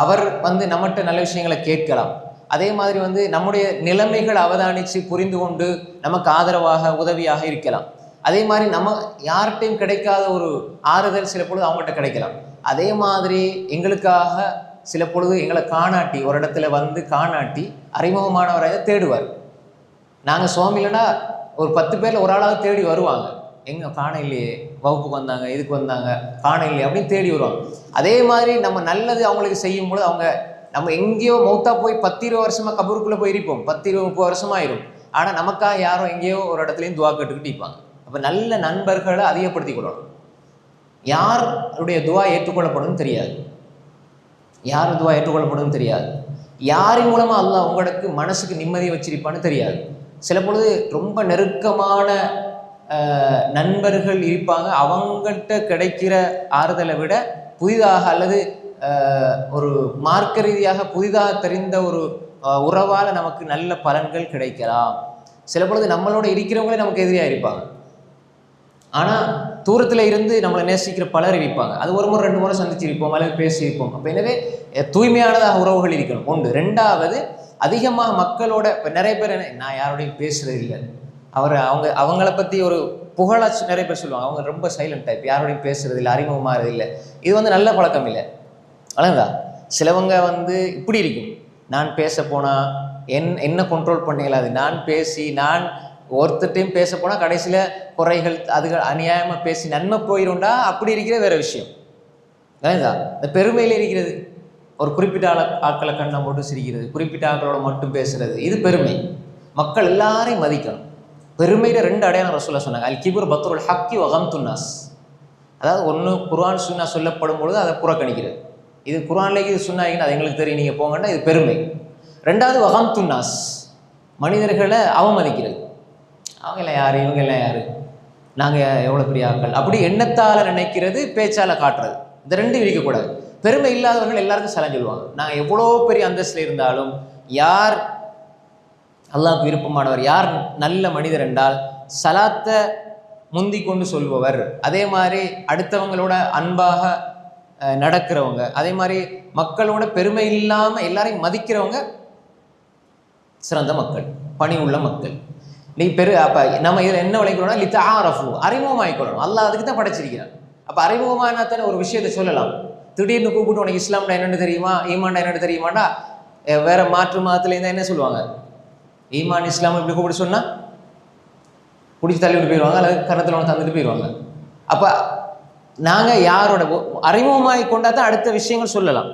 அவர் நம்மகிட்ட நல்ல விஷயங்களை கேட்கலாம். அதே மாதிரி நம்முடைய நிலைமைகள் அவதானித்து புரிந்து கொண்டு நமக்கு ஆதரவாக உதவியாக இருக்கலாம். அதே மாதிரி நம்ம யார்கிட்டையும் கிடைக்காத ஒரு ஆறுதல் சில பொழுது அவங்ககிட்ட கிடைக்கலாம். அதே மாதிரி எங்களுக்காக சில பொழுது எங்களை காணாட்டி, ஒரு இடத்துல காணாட்டி அறிமுகமானவரை தேடுவார். நாங்கள் சுவாமிலனா ஒரு 10 பேரில் ஒரு ஆளாவது தேடி வருவாங்க. எங்கே காண இல்லையே, வகுப்புக்கு வந்தாங்க, இதுக்கு வந்தாங்க, காண இல்லையே அப்படின்னு தேடி வருவாங்க. அதே மாதிரி நம்ம நல்லது அவங்களுக்கு செய்யும் பொழுது அவங்க நம்ம எங்கேயோ மௌத்தா போய் 10-20 வருஷமாக கபருக்குள்ளே போயிருப்போம், 10-20-30 வருஷமாயிரும். ஆனால் நமக்காக யாரோ எங்கேயோ ஒரு இடத்துலையும் துவா கேட்டுக்கிட்டு இருப்பாங்க. அப்போ நல்ல நண்பர்களை அதிகப்படுத்தி கொள்ளணும். யாருடைய துவா ஏற்றுக்கொள்ளப்படும் தெரியாது, யார் துவா ஏற்றுக்கொள்ளப்படும் தெரியாது, யாரின் மூலமாக அல்லாஹ் உங்களுக்கு மனசுக்கு நிம்மதியை வச்சிருப்பான்னு தெரியாது. சில பொழுது ரொம்ப நெருக்கமான நண்பர்கள் இருப்பாங்க, அவங்கள்ட்ட கிடைக்கிற ஆறுதலை விட புதிதாக அல்லது ஒரு மார்க்க ரீதியாக புதிதாக தெரிந்த ஒரு உறவால் நமக்கு நல்ல பலன்கள் கிடைக்கலாம். சில பொழுது நம்மளோட இருக்கிறவங்களே நமக்கு எதிரியாக இருப்பாங்க, ஆனால் தூரத்தில் இருந்து நம்மளை நேசிக்கிற பலர் இருப்பாங்க. அது ஒரு முறை 2 முறை சந்திச்சிருப்போம் அல்லது பேசியிருப்போம். அப்போ எனவே தூய்மையானதாக உறவுகள் இருக்கணும் ஒன்று. 2வது, அதிகமாக மக்களோட இப்போ நிறைய பேர் நான் யாரோடையும் பேசுறது இல்லை, அவங்கள பற்றி ஒரு புகழாச்சு நிறைய பேர் சொல்லுவாங்க, அவங்க ரொம்ப சைலண்ட் டைப், யாரோடையும் பேசுறது இல்லை, அறிமுகமாகிறது இல்லை. இது நல்ல பழக்கம் இல்லை. அழகா சிலவங்க இப்படி இருக்கும், நான் பேச போனால் என்ன கண்ட்ரோல் பண்ணிக்கலாது, நான் பேசி நான் ஒருத்தட்டையும் பேச போனால் கடைசியில் குறைகள் அதுகள் அநியாயமாக பேசி நன்மை போயிடும்டா. அப்படி இருக்கிற வேற விஷயம். அதுதான் இந்த பெருமையில் இருக்கிறது. ஒரு குறிப்பிட்ட ஆட்களை கண்ணை மட்டும் சிரிக்கிறது, குறிப்பிட்ட ஆட்களோட மட்டும் பேசுறது, இது பெருமை. மக்கள் எல்லாரையும் மதிக்கணும். பெருமையில 2 அடையாளம் ரசூலுல்லாஹ் சொன்னாங்க. அல் கிபுர் பத்ருல் ஹக்கி வ கம்துன் நாஸ். அதாவது ஒன்று குர்ஆன் சுன்னா சொல்லப்படும் பொழுது அதை புறக்கணிக்கிறது. இது குர்ஆன்லேயே இது சொன்னாங்கன்னா அது எங்களுக்கு தெரியும், நீங்கள் போங்கன்னா இது பெருமை. 2வது வ கம்துன் நாஸ், மனிதர்களை அவமதிக்கிறது. அவங்கெல்லாம் யார், இவங்கெல்லாம் யார், நாங்கள் எவ்வளோ பெரிய ஆட்கள் அப்படி எண்ணத்தால் நினைக்கிறது, பேச்சால் காட்டுறது. இந்த 2 இருக்கக்கூடாது. பெருமை இல்லாதவர்கள் எல்லாருக்கும் சலாம் சொல்லுவாங்க. நாங்கள் எவ்வளோ பெரிய அந்தஸ்தில் இருந்தாலும், யார் அல்லாஹ்வுக்கு விருப்பமானவர், யார் நல்ல மனிதர் என்றால் சலாத்தை முந்தி கொண்டு சொல்பவர், அதே மாதிரி அடுத்தவங்களோட அன்பாக நடக்கிறவங்க, அதே மாதிரி மக்களோட பெருமை இல்லாமல் எல்லாரையும் மதிக்கிறவங்க சிறந்த மக்கள், பணி உள்ள மக்கள். நீ அப்போ நம்ம இதில் என்ன விளைக்கிறோம்னா லித்தஆரஃபு, அறிமுகமாகிக்கொள்ளணும். அல்லாஹ் அதுக்கு தான் படைச்சிருக்கிறான். அப்போ அறிமுகமானா தானே ஒரு விஷயத்தை சொல்லலாம். திடீர்னு கூப்பிட்டு உனக்கு இஸ்லாம்னா என்னென்னு தெரியுமா, ஈமான்டா என்னென்னு தெரியுமாண்டா, வேற மாற்று மதத்துல இருந்தால் என்ன சொல்லுவாங்க, ஈமான் இஸ்லாம் இப்படி கூப்பிட்டு சொன்னால் பிடிச்சி தள்ளி விட்டு போயிடுவாங்க, அல்லது கரத்தில் ஒன்று தந்துட்டு போயிடுவாங்க. அப்போ நாங்கள் யாரோட அறிமுகமாகி கொண்டா தான் அடுத்த விஷயங்கள் சொல்லலாம்.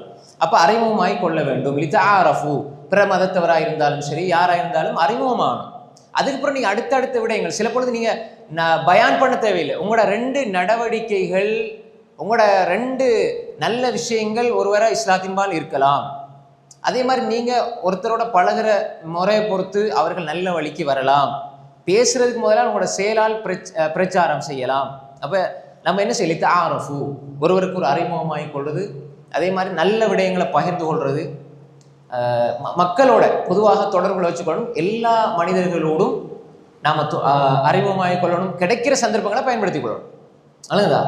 அப்போ அறிமுகமாகி கொள்ள வேண்டும். லித்தஆரஃபு, பிற மதத்தவராக இருந்தாலும் சரி, யாராக இருந்தாலும் அறிமுகமாகணும். அதுக்கப்புறம் நீங்கள் அடுத்தடுத்த விடயங்கள், சில பொழுது நீங்கள் பயான் பண்ண தேவையில்லை. உங்களோட 2 நடவடிக்கைகள், உங்களோட 2 நல்ல விஷயங்கள் ஒருவரை இஸ்லாத்தின்பால் இருக்கலாம். அதே மாதிரி நீங்கள் ஒருத்தரோட பழகிற முறையை பொறுத்து அவர்கள் நல்ல வழிக்கு வரலாம். பேசுறதுக்கு முதல்ல உங்களோட செயலால் பிரச்சாரம் செய்யலாம். அப்போ நம்ம என்ன செய்யலாம், லித்தஆரஃபு, ஒருவருக்கு ஒரு அறிமுகமாகி கொள்வது, அதே மாதிரி நல்ல விடயங்களை பகிர்ந்து கொள்வது, மக்களோட பொதுவாக தொடர்புகளை வச்சுக்கொள்ளணும். எல்லா மனிதர்களோடும் நாம் அறிமுகமாகி கொள்ளணும். கிடைக்கிற சந்தர்ப்பங்களை பயன்படுத்திக் கொள்ளணும். அல்லதா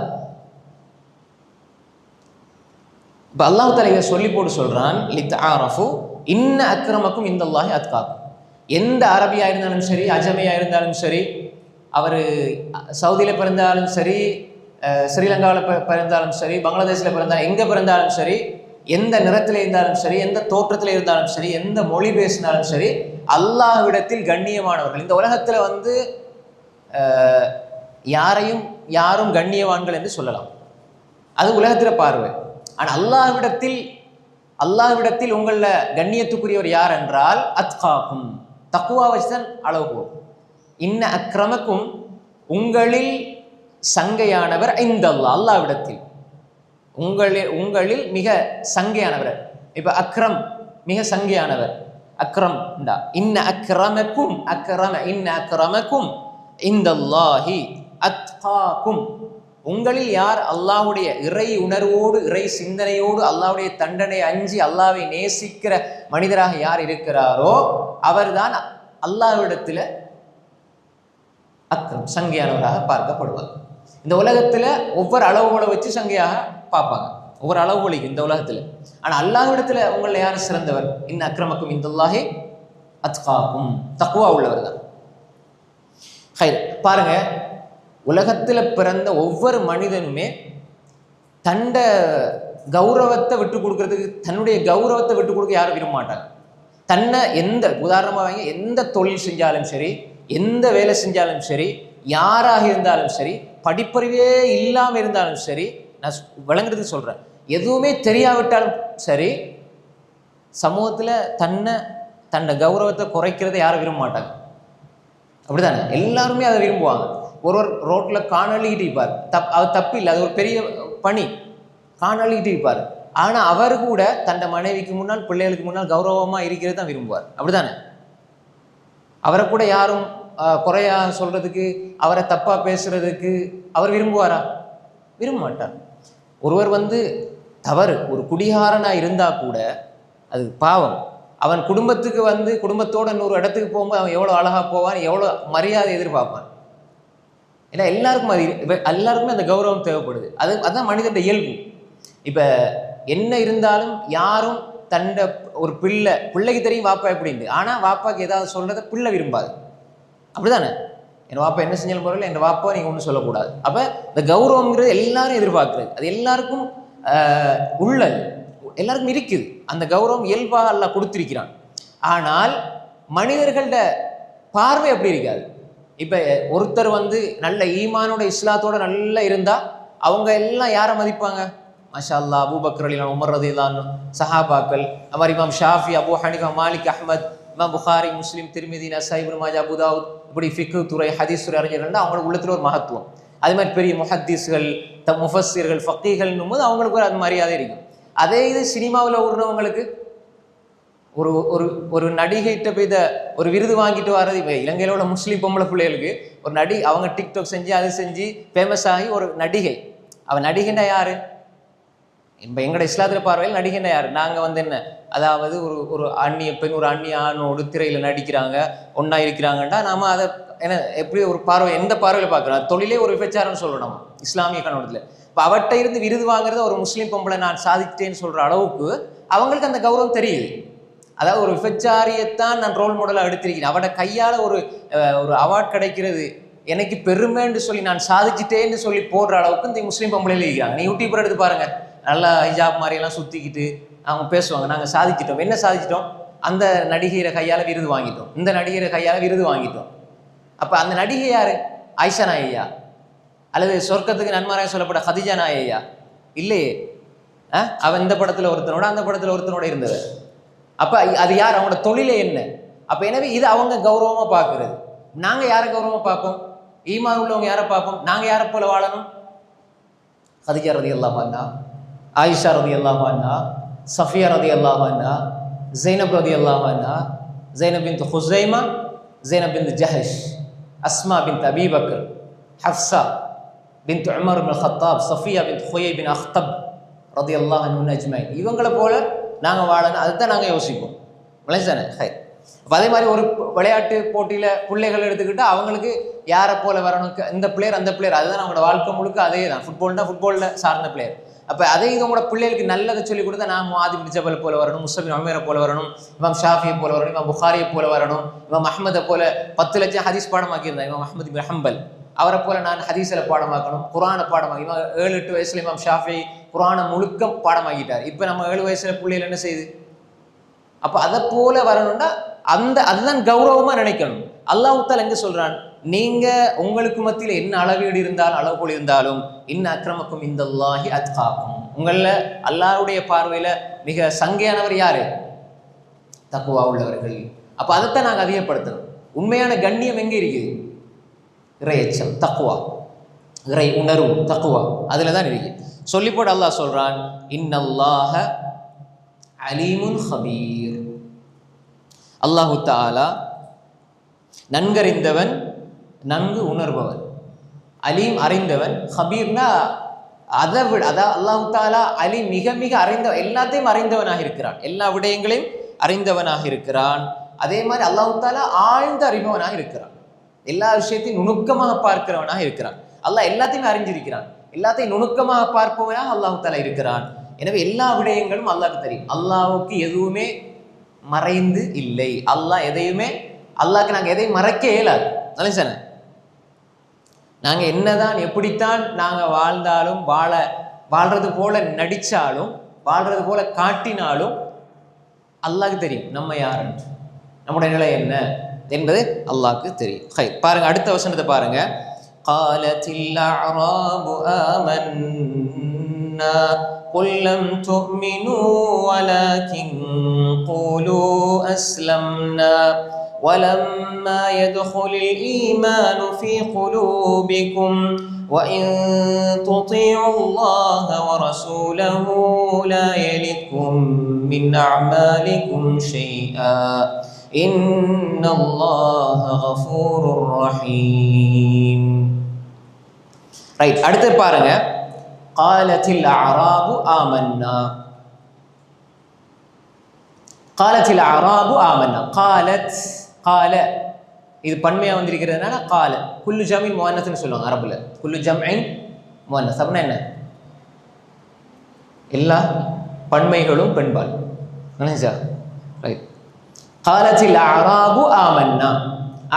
இப்போ அல்லாஹ் தஆலா இதை சொல்லி போட்டு சொல்றான், லித்தஆரஃபு இன்ன அக்ரமக்கும் இந்தல்லாஹி அத்காக்கும். எந்த அரபியாக இருந்தாலும் சரி, அஜமையாக இருந்தாலும் சரி, அவர் சவுதியில் பிறந்தாலும் சரி, ஸ்ரீலங்காவில் பிறந்தாலும் சரி, பங்களாதேஷில் பிறந்தாலும், எங்கே பிறந்தாலும் சரி, எந்த நிறத்தில் இருந்தாலும் சரி, எந்த தோற்றத்தில் இருந்தாலும் சரி, எந்த மொழி பேசினாலும் சரி, அல்லாஹ்விடத்தில் கண்ணியமானவர்கள். இந்த உலகத்தில் யாரும் கண்ணியவான்கள் என்று சொல்லலாம், அது உலகத்தில் பார்வை. ஆனால் அல்லாஹ்விடத்தில் உங்களில் கண்ணியத்துக்குரியவர் யார் என்றால் அத்காக்கும், தக்குவா வச்சுதான் அளவு போகும். இன்ன அக்ரமக்கும், உங்களில் சங்கையானவர் இந்தல்லாஹ், அல்லாஹ்விடத்தில் உங்களில் மிக சங்கையானவர். இப்போ அக்ரம் மிக சங்கையானவர், அக்ரம் இன்ன அக்ரமக்கும், இன்ன அக்ரமக்கும் இந்தல்லாஹி அத்காக்கும். உங்களில் யார் அல்லாஹ்வுடைய இறை உணர்வோடு, இறை சிந்தனையோடு, அல்லாஹ்வுடைய தண்டனை அஞ்சி அல்லாஹ்வை நேசிக்கிற மனிதராக யார் இருக்கிறாரோ அவர்தான் அல்லாஹ்விடத்தில் அக்ரம், சங்கையானவராக பார்க்கப்படுவார். இந்த உலகத்தில் ஒவ்வொரு அளவுகளை வச்சு சங்கையாக பார்ப்பாங்க, ஒவ்வொரு அளவுகளையும் இந்த உலகத்தில். ஆனால் அல்லாஹ்விடத்தில் உங்களில் யார் சிறந்தவர், இன்ன அக்ரமக்கும் இந்தல்லாஹி அத்காக்கும், தக்வா உள்ளவர் தான். பாருங்க, உலகத்தில் பிறந்த ஒவ்வொரு மனிதனுமே தண்ட கௌரவத்தை விட்டு கொடுக்கறதுக்கு, தன்னுடைய கௌரவத்தை விட்டு கொடுக்க யாரும் விரும்ப மாட்டாங்க. தன்னை உதாரணமாக எந்த தொழில் செஞ்சாலும் சரி, எந்த வேலை செஞ்சாலும் சரி, யாராக இருந்தாலும் சரி, படிப்பறிவே இல்லாமல் இருந்தாலும் சரி, நான் விளங்குறதுக்கு சொல்கிறேன், எதுவுமே தெரியாவிட்டாலும் சரி, சமூகத்தில் தன்னை கௌரவத்தை குறைக்கிறத யாரும் விரும்ப மாட்டாங்க. அப்படித்தானே? எல்லாருமே அதை விரும்புவாங்க. ஒருவர் ரோட்டில் காணொலிக்கிட்டு இருப்பார், அது தப்பு இல்லை, அது ஒரு பெரிய பணி, காணொலிக்கிட்டு இருப்பார். ஆனால் அவர் கூட தன்னை மனைவிக்கு முன்னால் பிள்ளைகளுக்கு முன்னால் கௌரவமாக இருக்கிறது தான் விரும்புவார். அப்படித்தானே? அவரை கூட யாரும் குறையா சொல்றதுக்கு, அவரை தப்பா பேசுறதுக்கு அவர் விரும்புவாரா? விரும்ப மாட்டார். ஒருவர் தவறு, ஒரு குடிகாரனா இருந்தா கூட அது பாவம். அவன் குடும்பத்துக்கு குடும்பத்தோட இன்னொரு இடத்துக்கு போகும்போது அவன் எவ்வளோ அழகா போவான், எவ்வளோ மரியாதை எதிர்பார்ப்பான். ஏன்னா எல்லாருக்குமே அந்த கௌரவம் தேவைப்படுது. அதுதான் மனிதன் இயல்பு. இப்ப என்ன இருந்தாலும் யாரும் ஒரு பிள்ளைக்கு தெரியும் வாப்பா எப்படின்னு, ஆனா வாப்பாக்கு ஏதாவது சொல்றத பிள்ளை விரும்பாது. அப்படிதானே? என் வாப்பா என்ன செஞ்சாலும் போறல, என் வாப்பா நீங்க ஒன்றும் சொல்லக்கூடாது. அப்ப இந்த கௌரவங்கிறது எல்லாரும் எதிர்பார்க்கிறது, அது எல்லாருக்கும் உள்ளது, எல்லாருக்கும் இருக்குது. அந்த கௌரவம் இயல்பாக அல்லாஹ் கொடுத்திருக்கிறான். ஆனால் மனிதர்கள்ட பார்வை அப்படி இருக்காது. இப்ப ஒருத்தர் நல்ல ஈமானோட இஸ்லாத்தோட நல்லா இருந்தா அவங்க எல்லாம் யாரை மதிப்பாங்க? மாஷா அல்லாஹ், அபூபக்கர் ரலியல்லாஹு அன்ஹு, உமர் ரலியல்லாஹு அன்ஹு, சஹாபாக்கள், அவர் இமாம் ஷாஃபி, அபூ ஹனீஃபா, மாலிக், அஹ்மத், இமாம் புகாரி, முஸ்லிம், திர்மிதி, நசாயி, இப்னு மாஜா, அபூ தாவூத், இப்படி ஃபிக்ஹ் துறை, ஹதீஸ் துறை அறிஞர்கள் அவங்களுக்கு உள்ளத்துல ஒரு மகத்துவம். அது மாதிரி பெரிய முஹத்தீஸ்கள், முஃபஸ்ஸிர்கள், ஃபக்கீஹ்கள்னும் போது அவங்களுக்கு ஒரு அது மரியாதை இருக்கும். அதே இது சினிமாவில் ஓடுறவங்களுக்கு ஒரு ஒரு நடிகைகிட்ட போய் ஒரு விருது வாங்கிட்டு வர்றது. இப்போ இலங்கையில் உள்ள முஸ்லீம் பொம்பளை பிள்ளைகளுக்கு ஒரு அவங்க டிக்டாக் செஞ்சு அது செஞ்சு ஃபேமஸ் ஆகி ஒரு நடிகை. அவன் நடிகைன்னா யாரு? இப்போ எங்களோட இஸ்லாத்தில் பார்வையில் நடிகைன்னா யாரு? நாங்கள் என்ன, அதாவது ஒரு அந்நிய பெண் ஒரு அந்நிய ஆணோடு திரையில் நடிக்கிறாங்க, ஒன்றா இருக்கிறாங்கன்றா நாம அதை என்ன எப்படி ஒரு பார்வை, எந்த பார்வையில் பார்க்குறோம்? தொழிலே ஒரு விபச்சாரம்னு சொல்லணும் இஸ்லாமிய கண்ணோட்டத்தில். இப்போ அவட்ட இருந்து விருது வாங்குறத ஒரு முஸ்லீம் பொம்பளை நான் சாதிச்சிட்டேன்னு சொல்கிற அளவுக்கு அவங்களுக்கு அந்த கௌரவம் தெரியுது. அதாவது ஒரு விபச்சாரியத்தான் நான் ரோல் மாடலாக எடுத்திருக்கிறேன், அவட கையால் ஒரு அவார்ட் கிடைக்கிறது எனக்கு பெருமைன்னு சொல்லி நான் சாதிச்சிட்டேன்னு சொல்லி போடுற அளவுக்கு இந்த முஸ்லீம் பொம்பளையில் இருக்கிறாங்க. நீ யூடியூபர் எடுத்து பாருங்க, நல்லா ஹிஜாப் மாதிரியெல்லாம் சுற்றிக்கிட்டு அவங்க பேசுவாங்க, நாங்கள் சாதிச்சிட்டோம். என்ன சாதிச்சிட்டோம்? அந்த நடிகையிற கையால் விருது வாங்கிட்டோம், இந்த நடிகையிற கையால் விருது வாங்கிட்டோம். அப்போ அந்த நடிகை யாரு? ஆயிஷா நாயையா? அல்லது சொர்க்கத்துக்கு நன்மாராக சொல்லப்பட்ட ஹதிஜா நாயையா? இல்லையே. அவன் இந்த படத்தில் ஒருத்தனோட அந்த படத்தில் ஒருத்தனோட இருந்தது. அப்போ அது யார்? அவங்களோட தொழிலே என்ன? அப்போ எனவே இது அவங்க கௌரவமாக பார்க்கறது. நாங்கள் யாரை கௌரவமாக பார்ப்போம்? ஈமான் உள்ளவங்க யாரை பார்ப்போம்? நாங்கள் யாரை போல வாழணும்? ஹதிஜா ரலியல்லாஹு அன்ஹா, ஆயிஷா ரலியல்லாஹு அன்ஹா, சஃபியா ரலியல்லாஹு அன்ஹா, ஸைனப் ரலியல்லாஹு அன்ஹா, Zainab bint Khuzaima, Zainab bint Jahsh, Asma bint Abi Bakr, Hafsa bint Umar bin Khattab, Safiya bint Huyayy bin Akhtab ரலியல்லாஹு அன்ஹும் அஜ்மஈன். இவங்களை போல நாங்கள் வாழணும், அதுதான் நாங்கள் யோசிப்போம். விளைஞ்சானே ஹை. அப்போ அதே மாதிரி ஒரு விளையாட்டு போட்டியில் பிள்ளைகள் எடுத்துக்கிட்டு அவங்களுக்கு யாரை போல வரணும், இந்த பிளேயர் அந்த பிளேயர், அதுதான் அவங்களோட வாழ்க்கை முழுக்க அதே தான். ஃபுட்பாலில் சார்ந்த பிளேயர். அப்போ அதே இது உங்களோட பிள்ளைகளுக்கு நல்லதை சொல்லிக் கொடுத்தா, நான் முஆத் பின் ஜபல் போல வரணும், முஸ்அப் பின் உமைரை போல வரணும், இமாம் ஷாஃபியை போல வரணும், இமாம் புகாரியை போல வரணும், இமாம் அஹ்மதை போல 10 லட்சம் ஹதீஸ் பாடமாக்கியிருந்தேன் இமாம் அஹ்மத் பின் ஹம்பல், அவரை போல நான் ஹதீஸில் பாடமாக்கணும், குரானை பாடமாக்கி. இமாம் 7-8 வயசுல இமாம் ஷாஃபி குரானை முழுக்க பாடமாக்கிட்டார். இப்போ நம்ம 7 வயசுல பிள்ளைகள் என்ன செய்யுது? அப்போ அதை போல வரணும்னா அதுதான் கௌரவமா நினைக்கணும். அல்லாஹ் தஆலா எங்க சொல்றான்? நீங்க உங்களுக்கு மத்தியில் என்ன அளவீடு இருந்தாலும் அளவுகோல் இருந்தாலும், இன்ன அக்ரமக்கும் இந்தல்லாஹி அத்காக்கும், உங்கள அல்லாஹ்வுடைய பார்வையில மிக சங்கையானவர் யாரு? தக்வா உள்ளவர்கள். அப்ப அதைத்தான் நாங்கள் அதிகப்படுத்தணும். உண்மையான கண்ணியம் எங்க இருக்குது? இறையச்சம், தக்வா, இறை உணர்வு, தக்வா, அதுல தான் இருக்கு. சொல்லி போட்டு அல்லாஹ் சொல்றான், இன்னல்லாஹ அலீமுன் ஹபீர். அல்லாஹு தஆலா நன்கறிந்தவன், நன்கு உணர்பவன். அலீம் அறிந்தவன், ஹபீர்னா அதை விட, அதான் அல்லாஹு தஆலா அலீம் மிக மிக அறிந்தவன், எல்லாத்தையும் அறிந்தவனாக இருக்கிறான், எல்லா விடயங்களையும் அறிந்தவனாக இருக்கிறான். அதே மாதிரி அல்லாஹு தஆலா ஆழ்ந்த அறிபவனாக இருக்கிறான், எல்லா விஷயத்தையும் நுணுக்கமாக பார்க்கிறவனாக இருக்கிறான். அல்லாஹ் எல்லாத்தையும் அறிஞ்சிருக்கிறான், எல்லாத்தையும் நுணுக்கமாக பார்ப்பவனாக அல்லாஹு தஆலா இருக்கிறான். எனவே எல்லா விடயங்களும் அல்லாஹ்க்கு தெரியும். அல்லாஹ்வுக்கு எதுவுமே மறைந்து இல்லை. அல்லாஹ் எதையுமே, அல்லாஹ்க்கு நாங்கள் எதையும் மறைக்க இயலாது. நல்ல சார், நாங்கள் என்னதான் எப்படித்தான் நாங்கள் வாழ்ந்தாலும், வாழ்றது போல நடித்தாலும், வாழ்றது போல காட்டினாலும் அல்லாஹ்க்கு தெரியும் நம்ம யார் என்று, நம்முடைய நிலை என்ன என்பது அல்லாஹ்க்கு தெரியும். ஹை, பாருங்க அடுத்த வசனத்தை பாருங்க. قالت الأعراب آمنا قل لم تؤمنوا ولكن قولوا أسلمنا ولما يدخل الإيمان في قلوبكم وإن تطيعوا الله ورسوله لا يلدكم من أعمالكم شيئا إن الله غفور رحيم. ரைட், அடுத்து பாருங்க. قالتில் அஅராபு ஆமன்னா. قالتில் அஅராபு ஆமன்னா. قالت قال இது பன்மையா வந்திருக்கிறதுனால قال. குல்லு ஜம்இன் முஅன்னஸ்னு சொல்லுவாங்க அரபுல. குல்லு ஜம்இன் முஅன்னஸ் அப்படின்னா என்ன? எல்லா பன்மைகளும் பெண்பால். நினைச்சா ரைட். قالتில் அஅராபு ஆமன்னா.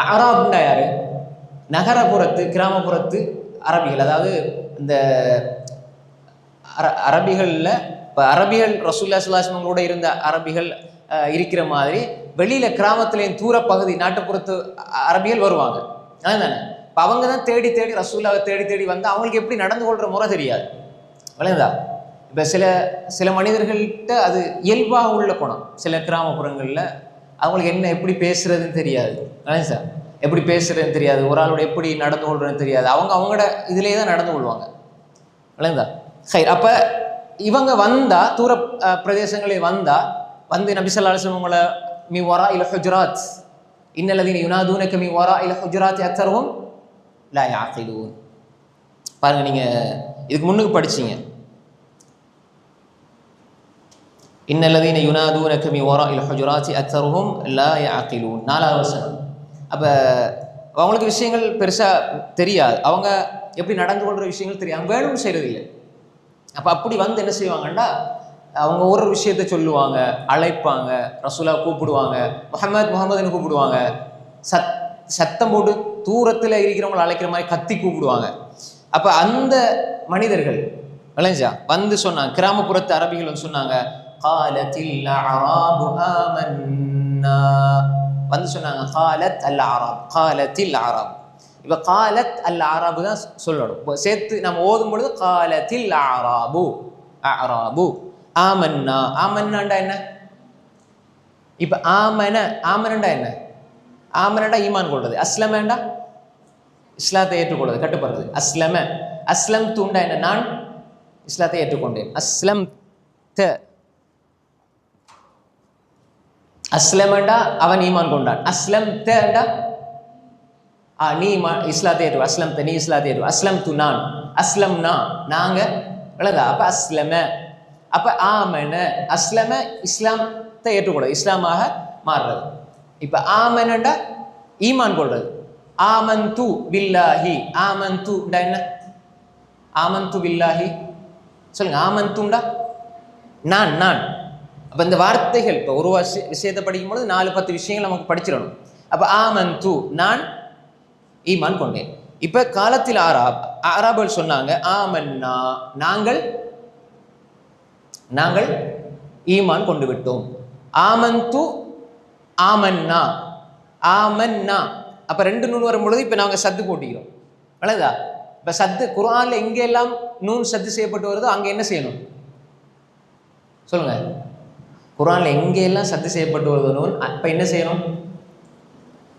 அஅராப்னா யாரு? நகரப்புறத்து கிராமப்புறத்து அரபிகள். அதாவது இந்த அரபிகளில் இப்போ அரபிகள் ரசூலுல்லாஹி ஸல்லல்லாஹு அலைஹி வஸல்லம் கூட இருந்த அரபிகள் இருக்கிற மாதிரி வெளியில் கிராமத்துலேயும் தூர பகுதி நாட்டுப்புறத்து அரபிகள் வருவாங்க. அதுதானே. இப்போ அவங்க தான் தேடி தேடி ரசூலுல்லாஹை தேடி தேடி வந்து அவங்களுக்கு எப்படி நடந்து கொள்கிற முறை தெரியாது. விளங்குதா? இப்போ சில மனிதர்கள்கிட்ட அது இயல்பாக உள்ள குணம். சில கிராமப்புறங்களில் அவங்களுக்கு என்ன எப்படி பேசுறதுன்னு தெரியாது. சார் எப்படி பேசுறதுன்னு தெரியாது, ஒரு ஆளோட எப்படி நடந்து கொள்றதுன்னு தெரியாது. அவங்களோட இதிலே தான் நடந்து கொள்வாங்க. விளங்குதா? சரி, அப்போ இவங்க வந்தா தூர பிரதேசங்களில் வந்து நபி ஸல்லல்லாஹு அலைஹி வஸல்லம் உங்களை மீ வரா இல ஹுஜராத் இன்னல்லதீன யுனாதூனக மீ வரா இல ஹுஜராத் அக்ஸருஹும் லா யஅகிலூன். பாருங்க, நீங்க இதுக்கு முன்னுக்கு படிச்சீங்க. இன்னல்லதீன யுனாதூனக மீ வரா இல ஹுஜராத் அக்ஸருஹும் லா யஅகிலூன். 4வது வசனம். அப்போ அவங்களுக்கு விஷயங்கள் பெருசாக தெரியாது. அவங்க எப்படி நடந்து கொள்கிற விஷயங்கள் தெரியாது. அவங்க வேணும்னு செய்கிறது இல்லை. அப்போ அப்படி வந்து என்ன செய்வாங்கன்னா அவங்க ஒரு விஷயத்த சொல்லுவாங்க, அழைப்பாங்க, ரசூலா கூப்பிடுவாங்க, முஹம்மதுன்னு கூப்பிடுவாங்க, சத்தம் போட்டு தூரத்தில் இருக்கிறவங்களை அழைக்கிற மாதிரி கத்தி கூப்பிடுவாங்க. அப்போ அந்த மனிதர்கள் விளைஞ்சா வந்து சொன்னாங்க, கிராமப்புறத்து அரபிகள் வந்து சொன்னாங்க, காலத்தில் அஅராபு ஆமன்னா, வந்து சொன்னாங்க காலத் அல் அஅராப், காலத்தில் அஅராப். இப்போ காலத் அல் அஅராபு தான் சொல்லணும். இப்போ சேர்த்து நம்ம ஓதும் பொழுது காலத்தில் அஅராபு அஅராபு ஆமன்னா. ஆமன்னாண்டா என்ன? இப்போ ஆமனண்டா என்ன? ஆமனண்டா ஈமான் கொள்றது. அஸ்லமேண்டா இஸ்லாத்தை ஏற்றுக்கொள்வது, கட்டுப்படுறது. அஸ்லம் தூண்டா என்ன? நான் இஸ்லாத்தை ஏற்றுக்கொண்டேன். அஸ்லமண்டா அவன் ஈமான் கொண்டான். அஸ்லம் தேண்டா நீ இஸ்லாத்தை ஏற்று. அஸ்லம் நீ இஸ்லாத்தை ஏற்று. அஸ்லம் து நான், அஸ்லம்னா நாங்க. விளதா? அப்ப அஸ்லம, அப்ப ஆமன. அஸ்லம இஸ்லாத்தை ஏற்றுக்கொள்வது, இஸ்லாமாக மாறுறது. இப்ப ஆமனண்டா ஈமான் கொள்றது. ஆமன்து பில்லாஹி. ஆமன்துண்டா என்ன? ஆமன்து பில்லாஹி சொல்லுங்க. ஆமன்துண்டா நான் நான். அப்போ இந்த வார்த்தைகள் இப்போ ஒரு விஷயத்தை படிக்கும்போது 4-10 விஷயங்கள் நமக்கு படிச்சிடணும். அப்போ ஆமன்து நான் ஈமான் கொண்டேன். இப்போ காலத்தில் ஆராபுகள் சொன்னாங்க ஆமன்னா நாங்கள் ஈமான் கொண்டு விட்டோம். ஆமன்து ஆமன்னா ஆமன்னா. அப்போ 2 நூன் வரும்பொழுது இப்போ நாங்கள் சத்து போட்டிக்கிறோம். அவ்வளோதா? இப்போ சத்து குர்ஆனில் எங்கெல்லாம் நூன் சத்து செய்யப்பட்டு வருதோ அங்கே என்ன செய்யணும் சொல்லுங்க. குர்ஆனில் எங்கெல்லாம் சத்து செய்யப்பட்டு வருதோ நூன், அப்போ என்ன செய்யணும்?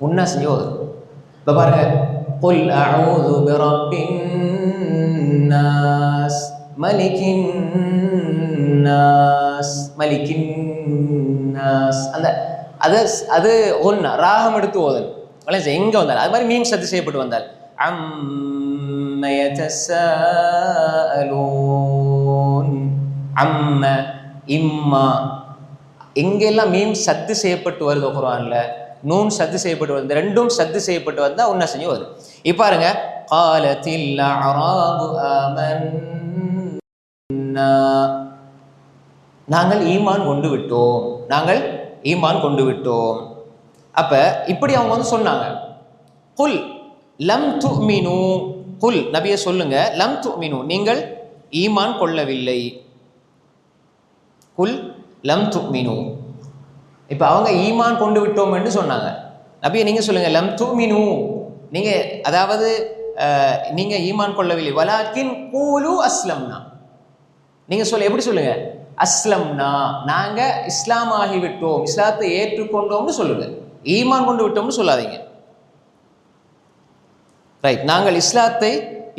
உன்னா செஞ்சு வரும். இப்போ பாருங்க, குல் அஊது பிரப்பின் நாஸ் மலிக்கின் நாஸ் மலிக்கின் நாஸ். அந்த அது ஒன்னா ராகம் எடுத்து ஓதல். எங்க வந்தால் அது மாதிரி மீன் சத்து செய்யப்பட்டு வந்தால் அம்ம யதஸாஅலூன் அம்ம இம்மா. எங்கெல்லாம் மீன் சத்து செய்யப்பட்டு வருது குர்ஆன்ல, நூன் சத்து செய்யப்பட்டு வருது, ரெண்டும் சத்து செய்யப்பட்டு வந்தா உன்ன செஞ்சு வருது. இப்போ பாருங்க, காலத்தில் அஅராபு ஆமன்னா, நாங்கள் ஈமான் கொண்டு விட்டோம், நாங்கள் ஈமான் கொண்டு விட்டோம். அப்ப இப்படி அவங்க வந்து சொன்னாங்க. குல் லம் துமினு, குல் நபியே சொல்லுங்க, லம் துமினு நீங்கள் ஈமான் கொள்ளவில்லை. குல் லம் துமினு. இப்போ அவங்க ஈமான் கொண்டு விட்டோம் என்று சொன்னாங்க. நபியை நீங்கள் சொல்லுங்கள் லம் துமினு. நீங்கள் அதாவது நீங்க ஈமான் கொள்ளவில்லை. வலாக்கின் கூலு அஸ்லம்னா, நீங்க எப்படி சொல்லுங்க, அஸ்லம்னா நாங்க இஸ்லாம் ஆகிவிட்டோம், இஸ்லாத்தை ஏற்றுக்கொண்டோம்னு சொல்லுங்க. ஈமான் கொண்டு விட்டோம்னு சொல்லாதீங்க. ரைட், நாங்கள் இஸ்லாத்தை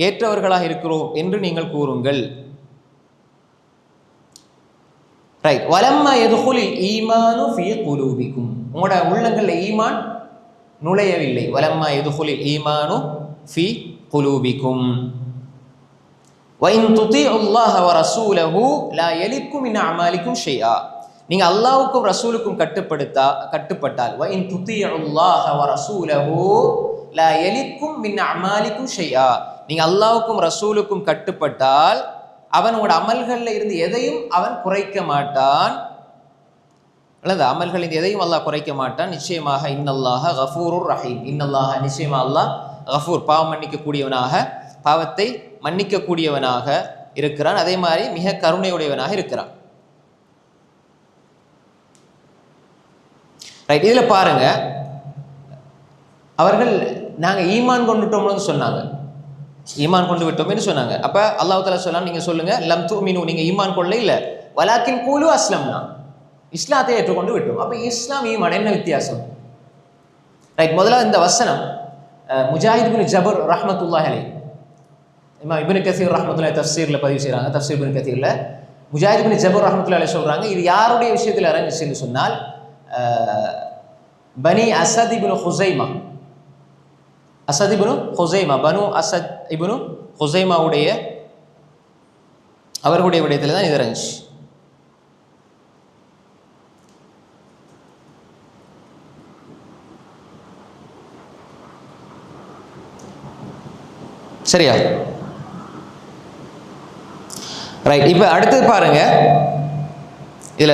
ஏற்றவர்களாக இருக்கிறோம் என்று நீங்கள் கூறுங்கள். ரைட், வலம்மா யதுகுலில் ஈமானு ஃபீ குலூபிக்கும், உங்களோட உள்ளங்கள்ல ஈமான் நுழையவில்லை. வலம்மா யதுகுலில் ஈமானு ஃபீ குலூபிக்கும் வஇன் துதீஉல்லாஹ வ ரசூலஹு லா யலிக்கும் மின் அமாலிக்கும் ஷைஆ, நீங்க அல்லாஹ்வுக்கும் ரசூலுக்கும் கட்டுப்பட்டால் வஇன் துதீஉல்லாஹ வ ரசூலஹு லா யலிக்கும் மின் அமாலிக்கும் ஷைஆ, நீங்க அல்லாஹ்வுக்கும் ரசூலுக்கும் கட்டுப்பட்டால் அவன் உங்களோட அமல்கள்ல இருந்து எதையும் அவன் குறைக்க மாட்டான். அல்லது அமல்கள் இந்த எதையும் அல்லாஹ் குறைக்க மாட்டான். நிச்சயமாக இன்னல்லாஹ கஃபூருர் ரஹீம், இன்னல்லாஹ நிச்சயமா அல்லாஹ் கஃபூர் பாவம் மன்னிக்கக்கூடியவனாக, பாவத்தை மன்னிக்கக்கூடியவனாக இருக்கிறான். அதே மாதிரி மிக கருணையுடையவனாக இருக்கிறான். ரைட், இதுல பாருங்க, அவர்கள் நாங்க ஈமான் கொண்டுட்டோம்னு சொன்னாங்க, ஈமான் கொண்டு விட்டோம்னு சொன்னாங்க. அப்ப அல்லாஹ் தஆலா சொன்னா, நீங்க சொல்லுங்க லம் துமினு, நீங்க ஈமான் கொள்ள இல்ல, வலாக்கின் கூலு அஸ்லம்னா, இஸ்லாத்தை ஏற்றுக்கொண்டு விட்டோம். அப்ப இஸ்லாம் ஈமான் என்ன வித்தியாசம்? ரைட், முதல்ல இந்த வசனம் முஜாஹித் இப்னு ஜபர் ரஹ்மத்துல்லாஹி அலைஹி, இமாம் இப்னு கஸீர் ரஹ்மத்துல்லாஹி தஃப்சீர்ல பதிவு செய்றாங்க. தஃப்சீர் இப்னு கஸீர்ல முஜாஹித் இப்னு ஜபர் ரஹ்மத்துல்லாஹி அலைஹி சொல்றாங்க, இது யாருடைய விஷயத்தில் இறங்குச்சுன்னு சொன்னால் பனி அஸத் இப்னு ஹுஸைமா, அஸத் இப்னு ஹுஸைமா, பனு அஸத் இப்னு ஹுஸைமாவுடைய அவர்களுடைய விடயத்தில் தான் இது இறங்குச்சு. சரியா? ரைட், இப்ப அடுத்தது பாருங்க, இதுல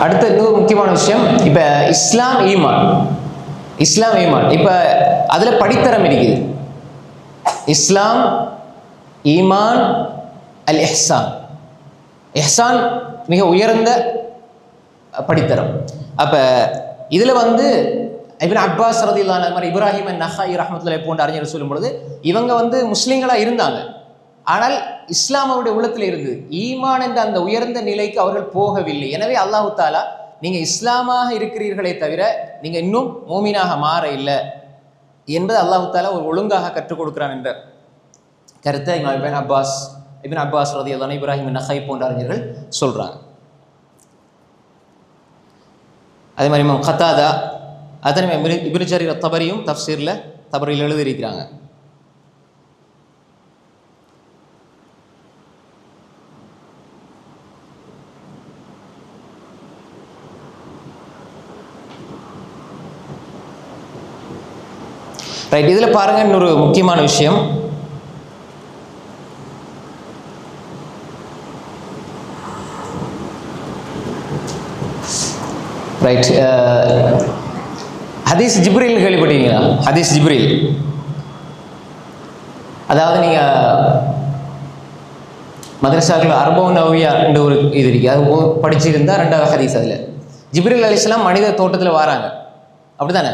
அடுத்த இன்னொரு முக்கியமான விஷயம், இப்ப இஸ்லாம் ஈமான், இஸ்லாம் ஈமான், இப்ப அதுல படித்தரம் இருக்குது. இஸ்லாம், ஈமான், அல் இஹ்சான். இஹ்சான் மிக உயர்ந்த படித்தரம். அப்ப இதுல இப்னு அப்பாஸ் ரலியல்லாஹு அன்ஹு மாதிரி இப்ராஹிம் அன்-நஹாயி ரஹ்மத்துல்லாஹி போன்ற அறிஞர் சொல்லும் பொழுது, இவங்க முஸ்லிம்களா இருந்தாங்க, ஆனால் இஸ்லாம் அவருடைய உள்ளத்தில் இருந்து ஈமான் என்ற அந்த உயர்ந்த நிலைக்கு அவர்கள் போகவில்லை. எனவே அல்லாஹ் தஆலா நீங்க இஸ்லாமாக இருக்கிறீர்களே தவிர நீங்க இன்னும் மூமினாக மாற இல்லை என்பது அல்லாஹ் தஆலா ஒரு ஒழுங்காக கற்றுக் கொடுக்கிறான் என்ற கருத்தை இப்னு அப்பாஸ் ரலியல்லாஹு அன்ஹு, இப்ராஹிம் அன்-நஹாயி போன்ற அறிஞர்கள் சொல்றாங்க. அதே மாதிரி இமாம் கத்தாதா, அதனை இப்னு ஜரீர் அத்-தபரியும் தஃப்சீர்ல தபரியில் எழுதியிருக்கிறாங்க. ரைட், இதுல பாருங்க இன்னொரு முக்கியமான விஷயம், ரைட், ஹதீஸ் ஜிப்ரீல் கேள்விப்பட்டீங்களா? ஹதீஸ் ஜிப்ரீல், அதாவது நீங்க மதரசாக்கள் அர்பவுன் நவவியா என்ற ஒரு இது இருக்கு, அது படிச்சிருந்தா ரெண்டாவது ஹதீஸ். அதுல ஜிப்ரீல் அலைஹிஸ்ஸலாம் மனித தோட்டத்தில் வராங்க, அப்படித்தானே?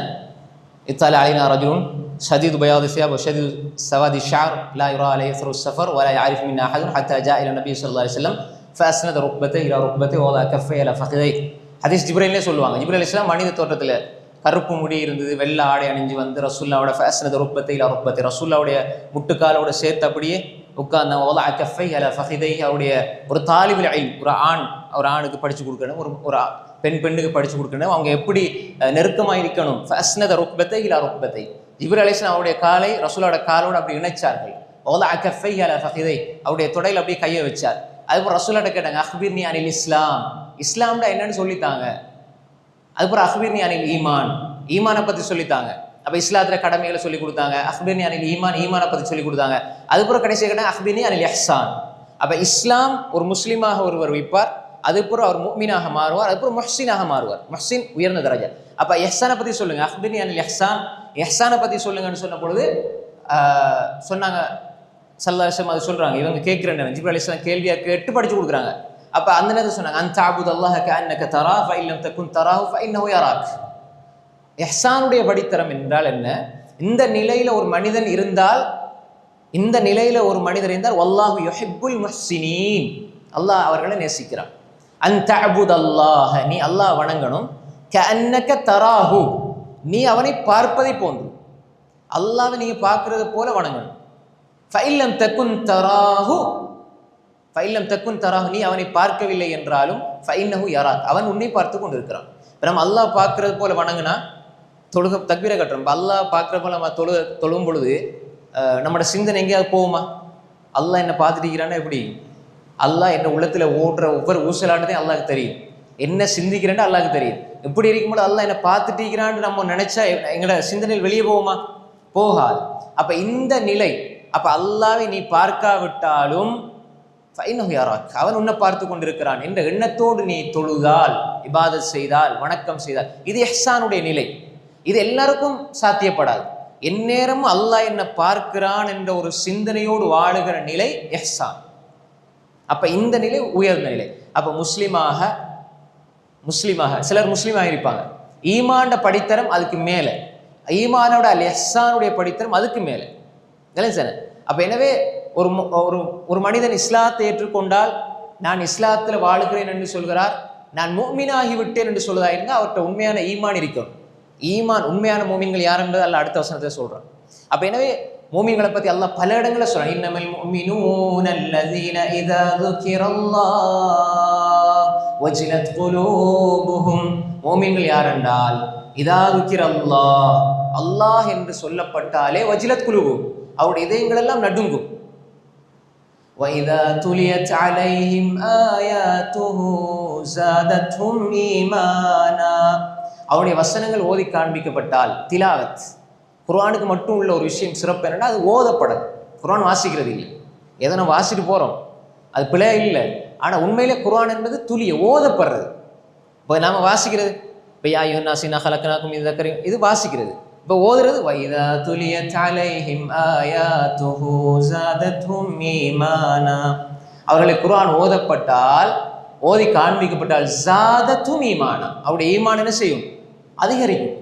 இத்தால அலைனா ரஜுலுன் ஷதீது பயாதி சியாப் வ ஷதீது சவாதி ஷஅர் லா யுரா அலைஹி ஸரு ஸஃபர் வ லா யஅரிஃபு மின்னா அஹதுன் ஹத்தா ஜாஅ இலா நபி ஸல்லல்லாஹு அலைஹி வஸல்லம் ஃபஅஸ்னத ருக்பத்தை இலா ருக்பத்தை வ வதஅ கஃபை அலா ஃபഖிதை. ஹதீஸ் ஜிப்ரீல்லே சொல்லுவாங்க, ஜிப்ரீல் அலைஹிஸ்ஸலாம் மனித தோட்டத்தில் கருப்பு முடி இருந்தது, வெள்ளை ஆடை அணிஞ்சு ரசூலுல்லாஹ்வோட ஃபஅஸ்னத ருக்பத்தை இலா ருக்பத்தை, ரசூலுல்லாஹ்வுடைய முட்டுக்காலோட சேர்த்து அப்படியே உட்கார்ந்தாங்க. வ வதஅ கஃபை அலா ஃபഖிதை, அவருடைய ஒரு தாலிபுல் இல்ம், ஒரு ஆணுக்கு படிச்சு கொடுக்கணும், ஒரு பெண்ணுக்கு படிச்சு கொடுக்கணும், அவங்க எப்படி நெருக்கமாக இருக்கணும். ஃபஅஸ்னத ருக்பத்தை இலா ருக்பத்தை, ஜிப்ரீல் அலைஹிஸ்ஸலாம் அவருடைய காலை ரசூலோட காலோடு அப்படி இணைச்சார்கள். வதஅ கஃபை அலா ஃபഖிதை, அவருடைய தொடையில் அப்படியே கையை வச்சார். அதுக்கப்புறம் ரசூலுல்லாஹ் கேட்டாங்க, அக்பிர்னி அனில் இஸ்லாம், இஸ்லாம்டா என்னன்னு சொல்லித்தாங்க. அதுக்கப்புறம் அக்பிர்னி அனில் ஈமான், ஈமானை பத்தி சொல்லித்தாங்க. அப்ப இஸ்லாத்துல கடமைகளை சொல்லி கொடுத்தாங்க. அக்பிர்னி அனில் ஈமான், ஈமானை பத்தி சொல்லி கொடுத்தாங்க. அதுக்கப்புறம் கடைசியாக கேட்டாங்க அக்பிர்னி அனில் இஹ்சான். அப்ப இஸ்லாம் ஒரு முஸ்லீமாக ஒருவர் வைப்பார், அதுக்கப்புறம் அவர் முஃமினாக மாறுவார், அதுக்கப்புறம் முஹ்சினாக மாறுவார். முஹ்சின் உயர்ந்த தரஜா. அப்ப இஹ்சானை பத்தி சொல்லுங்க, அக்பிர்னி அனில் இஹ்சான், இஹ்சானை பத்தி சொல்லுங்கன்னு சொன்ன பொழுது சொன்னாங்க ஸல்லல்லாஹு அலைஹி வஸல்லம் அதை சொல்றாங்க. இவங்க கேட்குறேன் ஜிப்ரீல் அலைஹிஸ்ஸலாம் கேள்வியாக கேட்டு படிச்சு கொடுக்குறாங்க. அப்போ அந்த நேரத்தில் சொன்னாங்க அன் தஅபுதல்லாஹ கஅன்னக தராஹு ஃபஇன் லம் தகுன் தராஹு ஃபஇன்னஹு யராக். இஹ்சானுடைய படித்தரம் என்றால் என்ன? இந்த நிலையில ஒரு மனிதன் இருந்தால், இந்த நிலையில ஒரு மனிதர் இருந்தால் வல்லாஹு யுஹிப்புல் முஹ்ஸினீன், அல்லாஹ் அவர்களை நேசிக்கிறான். அன் தஅபுதல்லாஹ, நீ அல்லாஹ் வணங்கணும், கஅன்னக தராஹு, நீ அவனை பார்ப்பதை போன்று, அல்லாஹ்வை நீங்க பார்க்கிறது போல வணங்கணும். ஃபஇன் லம் தகுன் தராஹு, ஃபஇன் லம் தகுன் தராஹு, நீ அவனை பார்க்கவில்லை என்றாலும் ஃபஇன்னஹு யராக், அவன் உன்னை பார்த்து கொண்டு இருக்கிறான். நம்ம அல்லாஹ் பார்க்கறது போல வணங்கினா தொழுக தக்பீரை கட்டுறோம். அல்லாஹ் பார்க்குற போல நம்ம தொழுகும் பொழுது நம்மளோட சிந்தனை எங்கேயாவது போகுமா? அல்லாஹ் என்னை பார்த்துட்டு எப்படி? அல்லாஹ் என்ன உள்ளத்துல ஓடுற ஒவ்வொரு ஊசலானதே அல்லாஹ்க்கு தெரியும். என்ன சிந்திக்கிறேன்னு அல்லாஹ்க்கு தெரியும். இப்படி இருக்கும்போது அல்லாஹ் என்ன பார்த்துட்டீங்கிறான்னு நம்ம நினைச்சா எங்களோட சிந்தனையில் வெளியே போகுமா? போகாது. அப்ப இந்த நிலை, அப்ப அல்லாஹ்வை நீ பார்க்காவிட்டாலும் ஃபஇன்னஹு யராக், அவன் உன்னை பார்த்து கொண்டிருக்கிறான் என்ற எண்ணத்தோடு நீ தொழுதால், இபாதத் செய்தால், வணக்கம் செய்தால், இது இஹ்சானுடைய நிலை. இது எல்லாருக்கும் சாத்தியப்படாது. எந்நேரமும் அல்லாஹ் என்ன பார்க்கிறான் என்ற ஒரு சிந்தனையோடு வாழுகிற நிலை இஹ்சான். அப்ப இந்த நிலை உயர்ந்த நிலை. அப்ப முஸ்லிமாக சிலர் முஸ்லீமாக இருப்பாங்க, ஈமான்ட படித்தரம் அதுக்கு மேல, ஈமானோட அல் இஹ்சானுடைய படித்தரம் அதுக்கு மேல. சார் அப்ப எனவே ஒரு மனிதன் இஸ்லாத்தை ஏற்றுக்கொண்டால், நான் இஸ்லாத்துல வாழுகிறேன் என்று சொல்கிறார், நான் முஃமினாகி விட்டேன் என்று சொல்வதா இருந்தால் அவர்கிட்ட உண்மையான ஈமான் இருக்கணும். ஈமான், உண்மையான மூமின்கள் யார் என்பது அல்லாஹ் அடுத்த வசனத்தை சொல்றான். அப்ப எனவே மூமின்களை பத்தி அல்லாஹ் பல இடங்களில் சொல்றான். இன்னமல் முஃமினூன அல்லதீன இதா ذுகிரல்லாஹ் வஜிலத் குலூபுஹும், மூமின்கள் யார் என்றால் இதா ذுகிரல்லாஹ், அல்லாஹ் என்று சொல்லப்பட்டாலே வஜிலத் குலூபுஹும், அவருடைய இதயங்கள் எல்லாம் நடுங்கும். وَإِذَا تُلِيَتْ عَلَيْهِمْ آيَاتُهُ زَادَتْهُمْ إِيمَانًا, அவருடைய வசனங்கள் ஓதி காண்பிக்கப்பட்டால், திலாவத், குர்ஆனுக்கு மட்டும் உள்ள ஒரு விஷயம் சிறப்பு என்னன்னா அது ஓதப்படாது. குர்ஆன் வாசிக்கிறது இல்லை, ஏதோ நம்ம வாசிட்டு போறோம், அது பிழை இல்லை. ஆனா உண்மையிலே குர்ஆன் என்பது துலிய ஓதப்படுறது. இப்போ நாம வாசிக்கிறது, இப்போ யா அய்யுஹன் நாஸ் இன்னா ஹலக்னாகும் மின் ذكر, இது வாசிக்கிறது. இப்போ ஓதுறது வைதா துலியத் அலைஹிம் ஆயாத்துஹு ஸாதத்ஹும் ஈமானா, அவர்களுக்கு குர்ஆன் ஓதப்பட்டால், ஓதி காண்பிக்கப்பட்டால் ஸாதத்ஹும் ஈமானா, அவருடைய ஈமான் என்ன செய்யும்? அதிகரிக்கும்.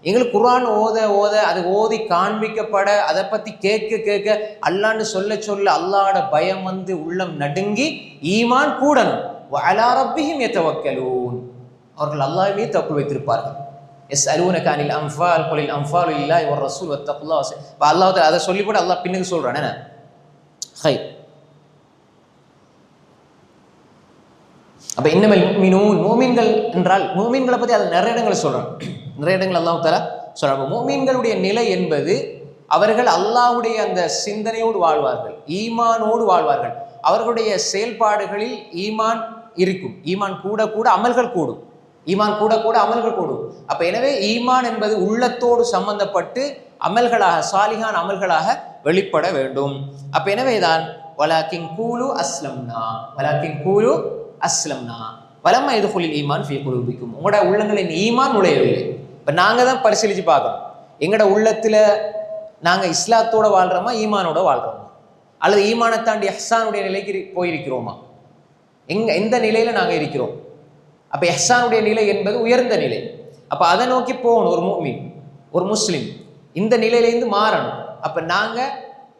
எங்களுக்கு குர்ஆன் ஓத ஓத, அது ஓதி காண்பிக்கப்பட, அதை பத்தி கேட்க கேட்க, அல்லாஹ்னு சொல்ல சொல்ல அல்லாஹ்வோட பயம் வந்து உள்ளம் நடுங்கி ஈமான் கூடணும். வஅலா ரப்பிஹிம் யதவக்கலூன், அவர்கள் அல்லாஹ்வே தவக்கல் வைத்திருப்பார்கள். யஸ்அலூனக அனில் அன்ஃபால் குலில் அன்ஃபாலு லில்லாஹி வர் ரசூல் வத்தகுல்லாஹ். அப்ப அல்லாஹ் அதை சொல்லி போட்டு அல்லாஹ் பின்னுக்கு சொல்றான் என்ன? ஹைர். அப்ப இன்னமல் முஃமினூன், மூமின்கள் என்றால் மூமின்களை பத்தி அது நிறைய இடங்கள் சொல்றான். நிறைய இடங்கள் அல்லாஹ் தஆலா சொல்றான். மூமின்களுடைய நிலை என்பது அவர்கள் அல்லாஹ்வுடைய அந்த சிந்தனையோடு வாழ்வார்கள், ஈமானோடு வாழ்வார்கள். அவர்களுடைய செயல்பாடுகளில் ஈமான் இருக்கும். ஈமான் கூட கூட அமல்கள் கூடும், ஈமான் கூட கூட அமல்கள் கூடும். அப்ப எனவே ஈமான் என்பது உள்ளத்தோடு சம்பந்தப்பட்டு அமல்களாக, சாலிஹான் அமல்களாக வெளிப்பட வேண்டும். அப்ப எனவேதான் வலாக்கின் கூலு அஸ்லம்னா, வலாக்கின் கூலு அஸ்லம்னா வலம்மா யதுகுலில் ஈமான் ஃபீ குலூபிக்கும், உங்களோட உள்ளங்களின் ஈமான் நுழையவில்லை. இப்ப நாங்க தான் பரிசீலிச்சு பார்க்கணும், எங்களோட உள்ளத்துல நாங்க இஸ்லாத்தோட வாழ்றோமா, ஈமானோட வாழ்றோமா, அல்லது ஈமானை தாண்டி இஹ்சானுடைய நிலைக்கு போயிருக்கிறோமா? எந்த நிலையில நாங்க இருக்கிறோம்? அப்ப இஹ்சானுடைய நிலை என்பது உயர்ந்த நிலை. அப்ப அதை நோக்கி போகணும் ஒரு முஃமின், ஒரு முஸ்லிம் இந்த நிலையிலிருந்து மாறணும். அப்ப நாங்க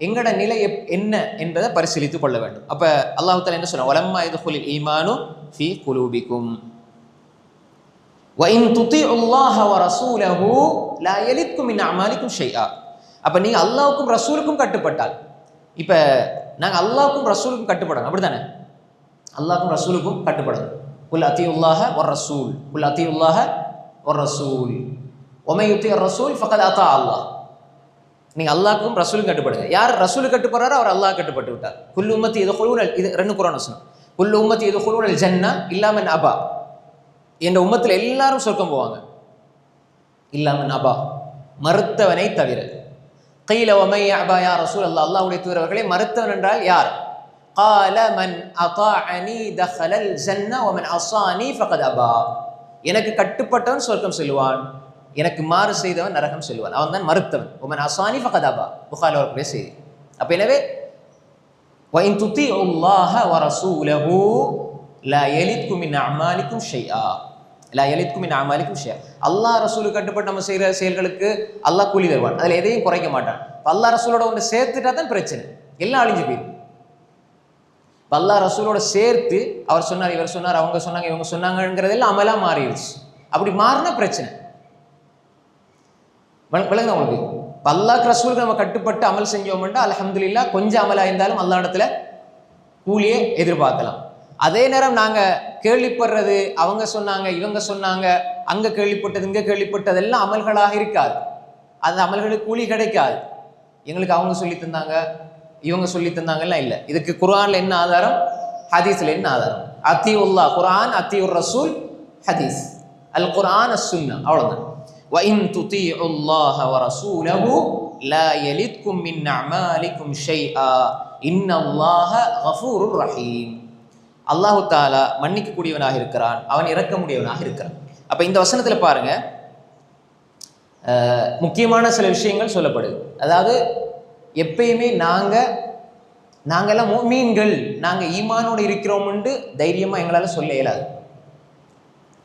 எங்கட நிலை என்ன என்பதை பரிசீலித்துக் கொள்ள வேண்டும். அப்ப அல்லாஹ் தஆலா என்ன சொல்றான்? வலம்மா யதுகுலில் ஈமானு ஃபீ குலூபிக்கும் வ இன் துதிஉல்லாஹ வ ரசூலஹு லா யலித்கும் மின் அமாலிக்கும் ஷைஆ. அப்ப நீங்க அல்லாஹ்வுக்கும் ரசூலுக்கும் கட்டுப்பட்டால், இப்ப நாங்க அல்லாஹ்வுக்கும் ரசூலுக்கும் கட்டுப்படணும், அப்படிதானே? அல்லாஹ்வுக்கும் ரசூலுக்கும் கட்டுப்படணும். குல் அத்தியுல்லாஹ வ ரசூல், குல் அத்தியுல்லாஹ வ ரசூல் வ மை யுத்திர் ரசூல் ஃபகத் அத்தா அல்லாஹ். நீங்க அல்லாஹ்வுக்கும் ரசூலுக்கும் கட்டுப்படுங்க. யார் ரசூலுக்கு கட்டுப்படுறாரோ அவர் அல்லாஹ் கட்டுப்பட்டு விட்டார். குல் உம்மத்தி யதுகுலூன, இது ரெண்டு குர்ஆன் வசனம். குல் உம்மத்தி யதுகுலூனல் ஜன்னah இல்லா மன் அபா, என்ற உம்மத்தில் எல்லாரும் சொர்க்கம் போவாங்க, இல்லா மன் அபா, மறுத்தவனை தவிர. கீல வ மை அபா யா ரசூலல்லாஹ், அல்லாஹ்வுடைய தூதரவர்களே மறுத்தவன் என்றால் யார்? قال من اطاعني دخل الجنه ومن عصاني فقد ابى, எனக்கு கட்டுப்பட்டவன் சொர்க்கம் செல்வான், எனக்கு மாறு செய்தவன் நரகம் செல்வான், அவன் தான் மறுத்தவன். ومن عصاني فقد ابى, புகாரில் வரக்கூடிய செய்தி. அப்ப எனவே وَإِن تُطِيعُوا اللَّهَ وَرَسُولَهُ لَا يَلِتْكُم مِّنْ أَعْمَالِكُمْ شَيْئًا லா யலித்கும் மின் அமாலிக்கும் ஷைஆ. அல்லாஹ் ரசூலுக்கு கட்டுப்பட்டு நம்ம செய்கிற செயல்களுக்கு அல்லாஹ் கூலி தருவான், அதில் எதையும் குறைக்க மாட்டான். அல்லாஹ் ரசூலோட ஒன்று சேர்த்துட்டா தான் பிரச்சனை, எல்லாம் அழிஞ்சு போயிடும். அல்லாஹ் ரசூலோட சேர்த்து அவர் சொன்னார், இவர் சொன்னார், அவங்க சொன்னாங்க, இவங்க சொன்னாங்கிறதெல்லாம் அமலாக மாறிடுச்சு. அப்படி மாறினா பிரச்சனை விளங்குதா உங்களுக்கு? அல்லாஹ் ரசூலுக்கு நம்ம கட்டுப்பட்டு அமல் செஞ்சோம்னா அல்ஹம்துலில்லாஹ், கொஞ்சம் அமலாக இருந்தாலும் அல்லாஹ் இடத்துல கூலியை எதிர்பார்க்கலாம். அதே நேரம் நாங்கள் கேள்விப்படுறது, அவங்க சொன்னாங்க, இவங்க சொன்னாங்க, அங்கே கேள்விப்பட்டது, இங்கே கேள்விப்பட்டதெல்லாம் அமல்களாக இருக்காது. அந்த அமல்களுக்கு கூலி கிடைக்காது. எங்களுக்கு அவங்க சொல்லி தந்தாங்க, இவங்க சொல்லி தந்தாங்கலாம் இல்லை. இதுக்கு குர்ஆன்ல என்ன ஆதாரம், ஹதீஸில் என்ன ஆதாரம்? அத்தியுல்லா குர்ஆன், அத்தியுர் ரசூல் ஹதீஸ், அல் குர்ஆன் அஸ் சுன்னா, அவ்வளோதான். وَإِن تُطِيعُوا اللَّهَ وَرَسُولَهُ لَا يَلِتْكُم مِّنْ أَعْمَالِكُمْ شَيْئًا إِنَّ اللَّهَ غَفُورٌ رَحِيمٌ. அல்லாஹு தாலா மன்னிக்க கூடியவனாக இருக்கிறான், அவன் இறக்க முடியவனாக இருக்கிறான். அப்போ இந்த வசனத்தில் பாருங்க, முக்கியமான சில விஷயங்கள் சொல்லப்படுது. அதாவது எப்பயுமே நாங்கெல்லாம் முஃமின்கள், நாங்கள் ஈமானோடு இருக்கிறோம்னு தைரியமாக எங்களால் சொல்ல இயலாது.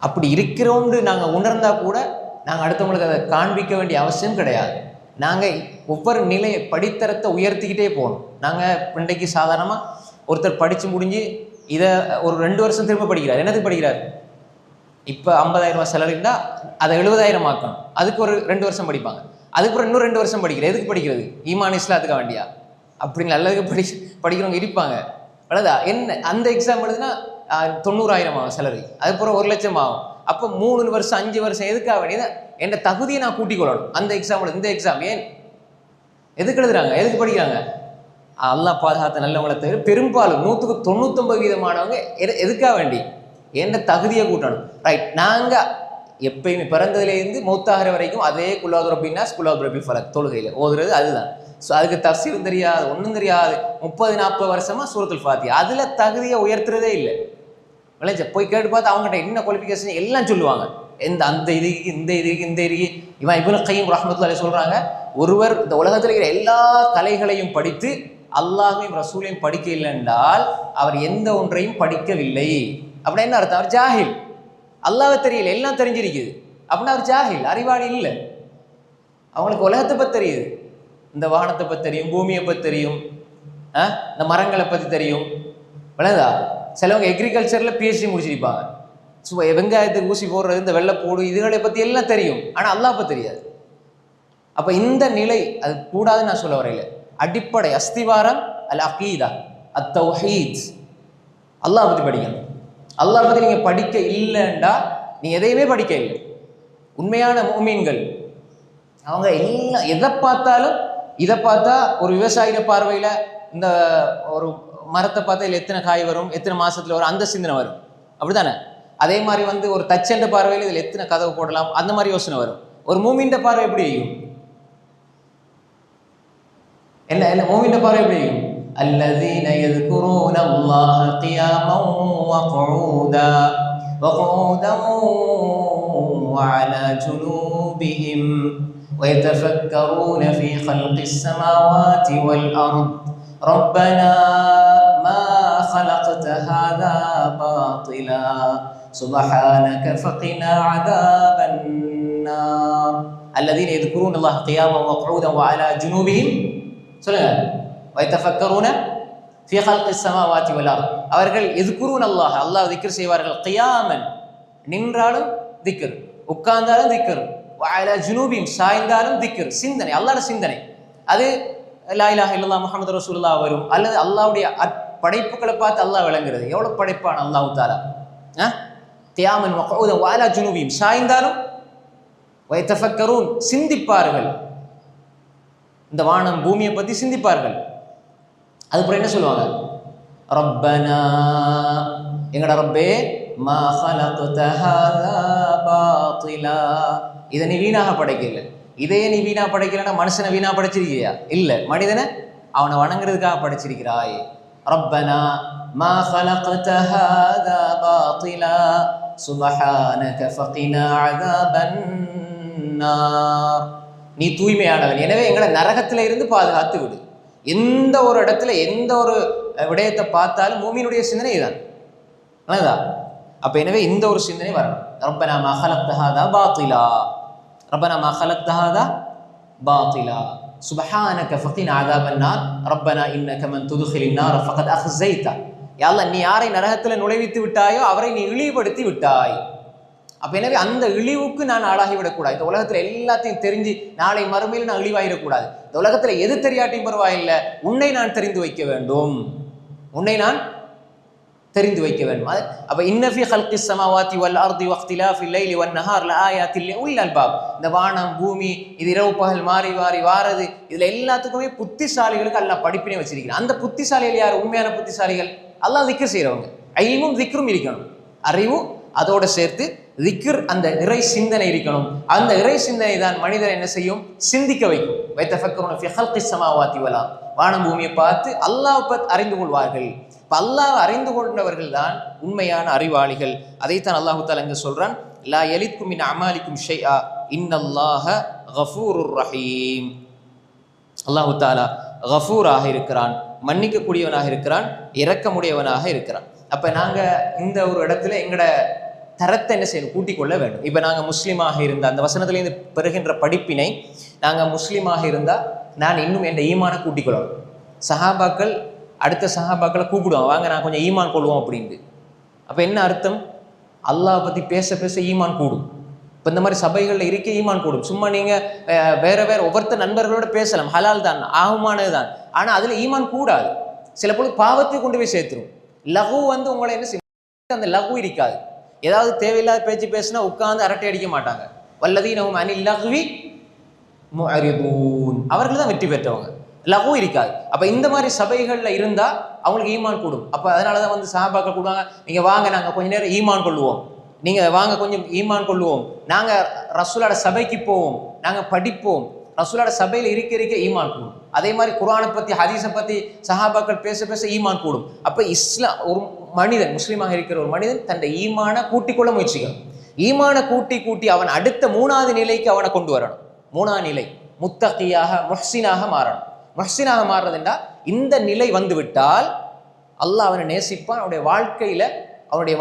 அப்படி இருக்கிறோம்னு நாங்கள் உணர்ந்தா கூட நாங்கள் அடுத்தவங்களுக்கு அதை காண்பிக்க வேண்டிய அவசியம் கிடையாது. நாங்கள் ஒவ்வொரு நிலையை படித்தரத்தை உயர்த்திக்கிட்டே போகணும். நாங்கள் இன்றைக்கு சாதாரணமாக ஒருத்தர் படித்து முடிஞ்சு இதை ஒரு 2 வருஷம் திரும்ப படிக்கிறார். என்னதுக்கு படிக்கிறார்? இப்போ 50,000 ரூபாய் சேலரி இருந்தால் அதை 70,000 ஆக்கணும், அதுக்கு ஒரு 2 வருஷம் படிப்பாங்க. அதுக்கப்புறம் இன்னும் 2 வருஷம் படிக்கிறது. எதுக்கு படிக்கிறது? ஈமான் இஸ்லாத்துக்கு வேண்டியா? அப்படின்னு நல்லதுக்கு படிக்கிறவங்க இருப்பாங்க. அவ்வளோதா. என்ன அந்த எக்ஸாம் எழுதுனா 90,000 ஆகும் சேலரி, அதுக்கப்புறம் 1,00,000 ஆகும். அப்போ 3 வருஷம் 5 வருஷம் எதுக்காக வேண்டியது? என் தகுதியை நான் கூட்டிக் கொள்ளணும். அந்த எக்ஸாம் இந்த எக்ஸாம் ஏன் எதுக்கு எழுதுறாங்க, எதுக்கு படிக்கிறாங்க? அல்லாஹ் பாதுகாத்த நல்லவங்களை தவிர பெரும்பாலும் 99% எதுக்காக வேண்டி? என்ன தகுதியை கூட்டணும். ரைட். நாங்கள் எப்பயுமே பிறந்ததுலேருந்து மௌத்தாகிற வரைக்கும் அதே குல்லாது ரப்பின்னா குல்லாது ரப்பில் ஃபலக் தொழுகையில் ஓதுறது அதுதான். ஸோ அதுக்கு தஃசீரும் தெரியாது, ஒன்றும் தெரியாது. 30-40 வருஷமாக சூரத்துல் ஃபாத்திஹா, அதில் தகுதியை உயர்த்துறதே இல்லை. விளைஞ்ச போய் கேட்டு பார்த்து அவங்ககிட்ட என்ன குவாலிஃபிகேஷன் எல்லாம் சொல்லுவாங்க. அந்த இதுக்கு இந்த இதுக்கு இந்த இதுக்கு இவன் இப்னு கய்யிம் ரஹ்மத்துல்லாஹி அலைஹி சொல்கிறாங்க, ஒருவர் இந்த உலகத்தில் இருக்கிற எல்லா கலைகளையும் படித்து அல்லாஹையும் ரசூலையும் படிக்க இல்லை என்றால் அவர் எந்த ஒன்றையும் படிக்கவில்லை. அப்படின்னா என்ன அர்த்தம்? அவர் ஜாஹில். அல்லாஹ்வை தெரியல, எல்லாம் தெரிஞ்சிருக்குது அப்படின்னா அவர் ஜாஹில், அறிவாளி இல்லை. அவங்களுக்கு உலகத்தை பற்றி தெரியுது, இந்த வானத்தை பற்றி தெரியும், பூமியை பற்றி தெரியும், இந்த மரங்களை பற்றி தெரியும். விளங்குதா? சிலவங்க எக்ரிகல்ச்சரில் பிஹெச்டி முடிச்சிருப்பாங்க. ஸோ வெங்காயத்துக்கு ஊசி போடுறது, இந்த வெள்ளைப்பூடு, இதுகளை பற்றி எல்லாம் தெரியும், ஆனால் அல்லாஹ் பற்றி தெரியாது. அப்போ இந்த நிலை அது கூடாதுன்னு நான் சொல்ல வரையில. அடிப்படை அஸ்திவாரம் அல் அகீதா அத் தௌஹீத், அல்லாஹ் பற்றி படிக்கணும். அல்லாஹ் பற்றி நீங்கள் படிக்க இல்லைண்டா நீங்கள் எதையுமே படிக்க இல்லை. உண்மையான முஃமின்கள் அவங்க எல்லாம் எதை பார்த்தாலும், இதை பார்த்தா ஒரு விவசாயிட பார்வையில் இந்த ஒரு மரத்தை பார்த்தா இதில் எத்தனை காய் வரும், எத்தனை மாதத்தில் வரும், அந்த சிந்தனை வரும். அப்படித்தானே? அதே மாதிரி ஒரு தச்சண்ட பார்வையில் இதில் எத்தனை கதவு போடலாம், அந்த மாதிரி யோசனை வரும். ஒரு மூமின்ட பார்வை எப்படி செய்யும்? என்ன மூமின்ட பார்வை எப்படி செய்யும்? الذين يذكرون الله قياما وقعودا وعلى جنوبهم ويتفكرون في خلق السماوات والأرض ربنا ما خلقت هذا باطلا سبحانك فقنا عذاب النار الذين يذكرون الله قياما وقعودا وعلى جنوبهم ويتفكرون في خلق السماوات والأرض. அவர்கள் يذكرون الله, அல்லாஹ் திக்ர் செய்வார்கள். கியாமன், நின்றாலும் திக்ர், உட்கார்ந்தாலும் திக்ர், وعلى ஜுனூபிஹிம், சாய்ந்தாலும் திக்ர், சிந்தனை, அல்லாஹ்வுடைய சிந்தனை. அது லா இலாஹ இல்லல்லாஹ் முஹம்மது ரசூலுல்லாஹ் வரும், அல்லது அல்லாஹ்வுடைய படைப்புகளை பார்த்து அல்லாஹ் விளங்குறது. எவ்வளவு படைப்பான அல்லாஹ் தஆலா. கியாமன் வகூதன் வஅலா ஜுனூபிஹிம், சாய்ந்தாலும் வயதஃபக்கரூன், சிந்திப்பார்கள். இந்த வானம் பூமியை பற்றி சிந்திப்பார்கள். அதுக்கப்புறம் என்ன சொல்லுவாங்க? ரப்பனா, எங்கட ரப்பே, மா ஹலக்த ஹாதா பாத்திலா, இதை நீ வீணாக படைக்கல. இதையே நீ வீணாக படைக்கலன்னா மனுஷனை வீணாக படைச்சிருக்கியா? இல்லை, மனிதனை அவனை வணங்குறதுக்காக படைச்சிருக்கிறாய். ரப்பனா மா ஹலக்த ஹாதா பாத்திலா சுப்ஹானக ஃபகினா அஸாபன் நார், நீ தூய்மையானவன், எனவே எங்களை நரகத்தில் இருந்து பாதுகாத்து விடு. எந்த ஒரு இடத்துல எந்த ஒரு விடயத்தை பார்த்தாலும் மூமினுடைய சிந்தனை இதுதான். அப்ப எனவே இந்த ஒரு சிந்தனை வரணும். ரப்பனா மா ஹலக்த ஹாதா பாத்திலா, ரப்பனா மா ஹலக்த ஹாதா பாத்திலா, சுப்ஹானக ஃபகினா அஸாபன் நார், ரப்பனா இன்னக மன் துத்கிலின் நார் ஃபகத் அஹ்ஸைதா. யா அல்லாஹ், நீ யாரை நரகத்தில் நுழைவித்து விட்டாயோ அவரை நீ இழிவுபடுத்தி விட்டாய். அப்ப எனவே அந்த இழிவுக்கு நான் ஆளாகிவிடக்கூடாது. இந்த உலகத்துல எல்லாத்தையும் தெரிஞ்சு நாளை மறுமையில் நான் இழிவாயிடக்கூடாது. இந்த உலகத்துல எது தெரியாட்டியும் பரவாயில்லை, உன்னை நான் தெரிந்து வைக்க வேண்டும், உன்னை நான் தெரிந்து வைக்க வேண்டும். அப்ப இன்ன ஃபீ ஹல்கிஸ் ஸமாவாதி வல் அர்தி வக்திலாஃபில் லைலி வன் நஹார் லஆயாத்தில் லிஉல் அல்பாப். இந்த வானம் பூமி இது இரவு பகல் மாறி மாறி வாரது, இதுல எல்லாத்துக்குமே புத்திசாலிகளுக்கு அல்லாஹ் படிப்பினை வச்சிருக்கிறான். அந்த புத்திசாலிகள் யார்? உண்மையான புத்திசாலிகள் அல்லாஹ் திக்ர் செய்யறவங்க. இல்மும் திக்ரும் இருக்கணும், அறிவு அதோட சேர்த்து திக்ர், அந்த இறை சிந்தனை இருக்கணும். அந்த இறை சிந்தனை தான் மனிதர் என்ன செய்யும்? சிந்திக்க வைக்கும். வைத்தஃபக்கருன ஃபீ ஹல்கிஸ் ஸமாவாதி வல் அர்த், வானம் பூமியை பார்த்து அல்லாஹ்வை அறிந்து கொள்வார்கள். இப்போ அல்லாஹ் அறிந்து கொண்டவர்கள் தான் உண்மையான அறிவாளிகள். அதைத்தான் அல்லாஹு தஆலா இங்கே சொல்றான், லா யலித்கும் மின் அமாலிக்கும் ஷைஆ இன்னல்லாஹ கஃபூருர் ரஹீம். அல்லாஹு தஆலா கஃபூராக இருக்கிறான், மன்னிக்கக்கூடியவனாக இருக்கிறான், இரக்கமுடையவனாக இருக்கிறான். அப்போ நாங்கள் இந்த ஒரு இடத்துல எங்களோட தரத்தை என்ன செய்யணும்? கூட்டிக் கொள்ள வேண்டும். இப்போ நாங்கள் முஸ்லீமாக இருந்தால், அந்த வசனத்திலேருந்து பெறுகின்ற படிப்பினை, நாங்கள் முஸ்லீமாக இருந்தால் நான் இன்னும் என் ஈமானை கூட்டிக் கொள்ளணும். சஹாபாக்கள் அடுத்த சஹாபாக்களை கூப்பிடுவாங்க, வாங்க நான் கொஞ்சம் ஈமான் கொள்வோம் அப்படின்ட்டு. அப்போ என்ன அர்த்தம்? அல்லாஹ் பற்றி பேச பேச ஈமான் கூடும். இப்போ இந்த மாதிரி சபைகளில் இருக்க ஈமான் கூடும். சும்மா நீங்கள் வேற வேற ஒவ்வொருத்த நண்பர்களோட பேசலாம், ஹலால் தான், ஆகுமானது தான், ஆனால் அதில் ஈமான் கூடாது. சில பொழுது பாவத்தை கொண்டு போய் சேர்த்துரும். லகு உங்களை என்ன செய்யும்? அந்த லகு இருக்காது. ஏதாவது தேவையில்லாத பேச்சு பேசினா உட்கார்ந்து அரட்டை அடிக்க மாட்டாங்க. வல்லதீனஹும் அனில் லஹ்வி முஅரிதூன், அவர்கள் தான் வெற்றி பெற்றவங்க. லகு இருக்காது. அப்ப இந்த மாதிரி சபைகள்ல இருந்தா அவங்களுக்கு ஈமான் கூடும். அப்ப அதனாலதான் சஹாபாக்கள் கூடுவாங்க, நீங்க வாங்க நாங்க கொஞ்ச நேரம் ஈமான் கொள்வோம், நீங்க வாங்க கொஞ்சம் ஈமான் கொள்வோம், நாங்க ரசூலோட சபைக்கு போவோம், நாங்க படிப்போம். ரசூலோட சபையில் இருக்க ஈமான் கூடும். அதே மாதிரி குர்ஆனை பத்தி ஹதீஸை பத்தி சஹாபாக்கள் பேச பேச ஈமான் கூடும். அப்ப இஸ்லாம், ஒரு மனிதன் முஸ்லீமாக இருக்கிற ஒரு மனிதன் தன்னுடைய ஈமான கூட்டிக்கொள்ள முயற்சிக்கணும். ஈமான கூட்டி அவன் அடுத்த 3வது நிலைக்கு அவனை கொண்டு வரணும். 3வது நிலை முத்தகியாக முஹ்சினாக மாறணும். முஹ்சினாக மாறுறதுண்டா இந்த நிலை வந்து விட்டால் அல்லாஹ் அவனை நேசிப்பான். அவனுடைய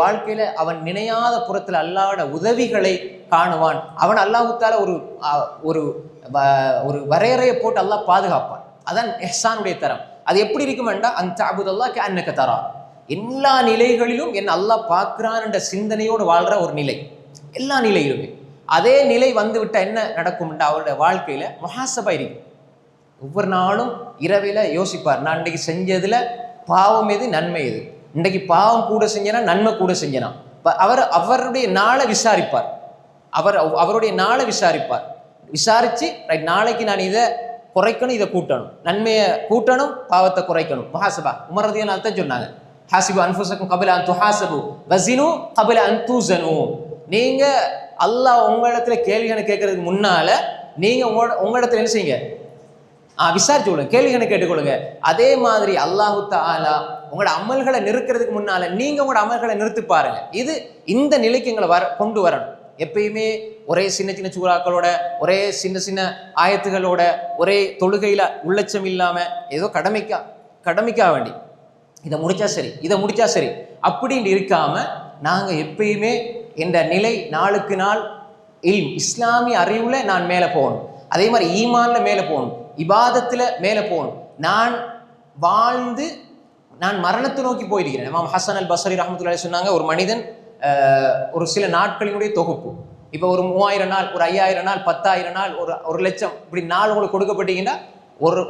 வாழ்க்கையில அவன் நினையாத புறத்தில் அல்லாஹ்வோட உதவிகளை காணுவான். அவன் அல்லாஹ் தஆலா ஒரு வரையறையை போட்டு அல்லாஹ் பாதுகாப்பான். அதான் இஹ்சானுடைய தரம். அது எப்படி இருக்குமெண்டா, அந்த அபுதல்லாஹ் கஅன்னக தரா, எல்லா நிலைகளிலும் என்ன அல்லாஹ் பார்க்கிறான் என்ற சிந்தனையோடு வாழ்ற ஒரு நிலை, எல்லா நிலையிலுமே. அதே நிலை வந்து விட்டா என்ன நடக்கும்டா, அவருடைய வாழ்க்கையில முஹாசபா இருக்கு. ஒவ்வொரு நாளும் இரவில யோசிப்பார், நான் இன்றைக்கு செஞ்சதுல பாவம் எது நன்மை எது, இன்றைக்கு பாவம் கூட செஞ்சனா நன்மை கூட செஞ்சனா. அவருடைய நாளை விசாரிப்பார். அவருடைய நாளை விசாரிச்சு ரைட், நாளைக்கு நான் இதை குறைக்கணும், இதை கூட்டணும், நன்மையை கூட்டணும், பாவத்தை குறைக்கணும். முஹாசபா. உமர் ரலியல்லாஹு அன்ஹு சொன்னாங்க, ஹாசிபு அன்ஃபுஸக்கும் கப்ல அன் துஹாசபு வஸினு கப்ல அன் தூஸனு. நீங்க அல்லாஹ் உங்களிடத்துல கேள்விகளை கேட்கறதுக்கு முன்னால நீங்க உங்களிடத்துல என்ன செய்யுங்க? விசாரிச்சு கொள்ளுங்க, கேள்விகளை கேட்டுக்கொள்ளுங்க. அதே மாதிரி அல்லாஹு தஆலா உங்களோட அமல்களை நிறுக்கிறதுக்கு முன்னால நீங்க உங்களோட அமல்களை நிறுத்தி பாருங்க. இந்த நிலைக்கு எங்களை கொண்டு வரணும். எப்பயுமே ஒரே சின்ன சின்ன சூறாக்களோட, ஒரே சின்ன சின்ன ஆயத்துகளோட, ஒரே தொழுகையில உள்ளச்சம் இல்லாம ஏதோ கடமைக்கா வேண்டி இதை முடிச்சா சரி அப்படின்னு இருக்காம, நாங்க எப்பயுமே என்ற நிலை நாளுக்கு நாள் இஸ்லாமிய அறிவுல நான் மேல போகணும். அதே மாதிரி ஈமான்ல மேல போகணும், இபாதத்துல மேல போகணும். நான் மரணத்தை நோக்கி போயிருக்கிறேன். இமாம் ஹசன் அல் பஸ்ரி ரஹ்மத்துல்லாஹி சொன்னாங்க, ஒரு மனிதன் ஒரு சில நாட்களினுடைய தொகுப்பு. இப்போ ஒரு 3000 நாள், ஒரு 5000 நாள், 10,000 நாள், ஒரு லட்சம், இப்படி நாள் உங்களுக்கு கொடுக்கப்பட்டீங்கன்னா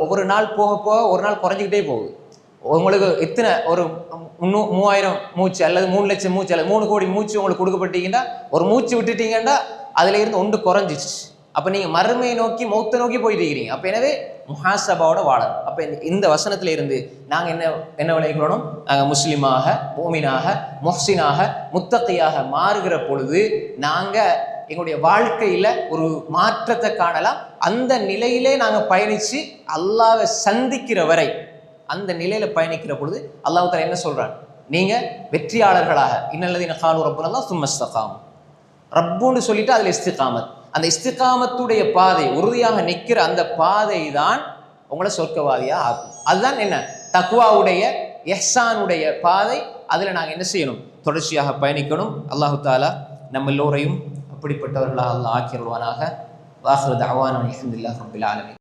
ஒவ்வொரு நாள் போக போக ஒரு நாள் குறைஞ்சிக்கிட்டே போகுது. உங்களுக்கு எத்தனை, ஒரு 3000 மூச்சு அல்லது 3 லட்சம் மூச்சு அல்லது 3 கோடி மூச்சு உங்களுக்கு கொடுக்கப்பட்டீங்கன்னா, ஒரு மூச்சு விட்டுட்டீங்கன்னா அதுல இருந்து ஒன்று குறைஞ்சிச்சு. அப்ப நீங்க மறுமையை நோக்கி மௌத்தை நோக்கி போயிட்டு இருக்கிறீங்க. அப்ப எனவே முஹாசபாவோட வாழணும். அப்ப இந்த வசனத்துல இருந்து நாங்க என்ன விளைவிக்கணும்? நாங்க முஸ்லிமாக, மூமினாக, முஹ்சினாக, முத்தகியாக மாறுகிற பொழுது நாங்க எங்களுடைய வாழ்க்கையில ஒரு மாற்றத்தை காணலாம். அந்த நிலையிலே நாங்க பயணிச்சு அல்லாஹ்வை சந்திக்கிற வரை, அந்த நிலையில பயணிக்கிற பொழுது அல்லாஹ் தஆலா என்ன சொல்றான்? நீங்க வெற்றியாளர்களாக, இன்னல்லதீன காலு ரப்புனல்லாஹ் சும்ம இஸ்தகாமு, ரப்புன்னு சொல்லிட்டு அதுல இஸ்திகாமத், அந்த இஸ்திகாமத்துடைய பாதை, உறுதியாக நிற்கிற அந்த பாதை தான் உங்களை சொர்க்கவாதியா ஆகும். அதுதான் என்ன? தக்வாவுடைய இஹ்சானுடைய பாதை, அதில் நாங்கள் என்ன செய்யணும், தொடர்ச்சியாக பயணிக்கணும். அல்லாஹு தாலா நம்ம எல்லோரையும் அப்படிப்பட்டவர்களாக அல்லாஹ் ஆக்கிடுவானாக. வாஹிரு தஅவானா அல்ஹம்துலில்லாஹி ரப்பில் ஆலமீன்.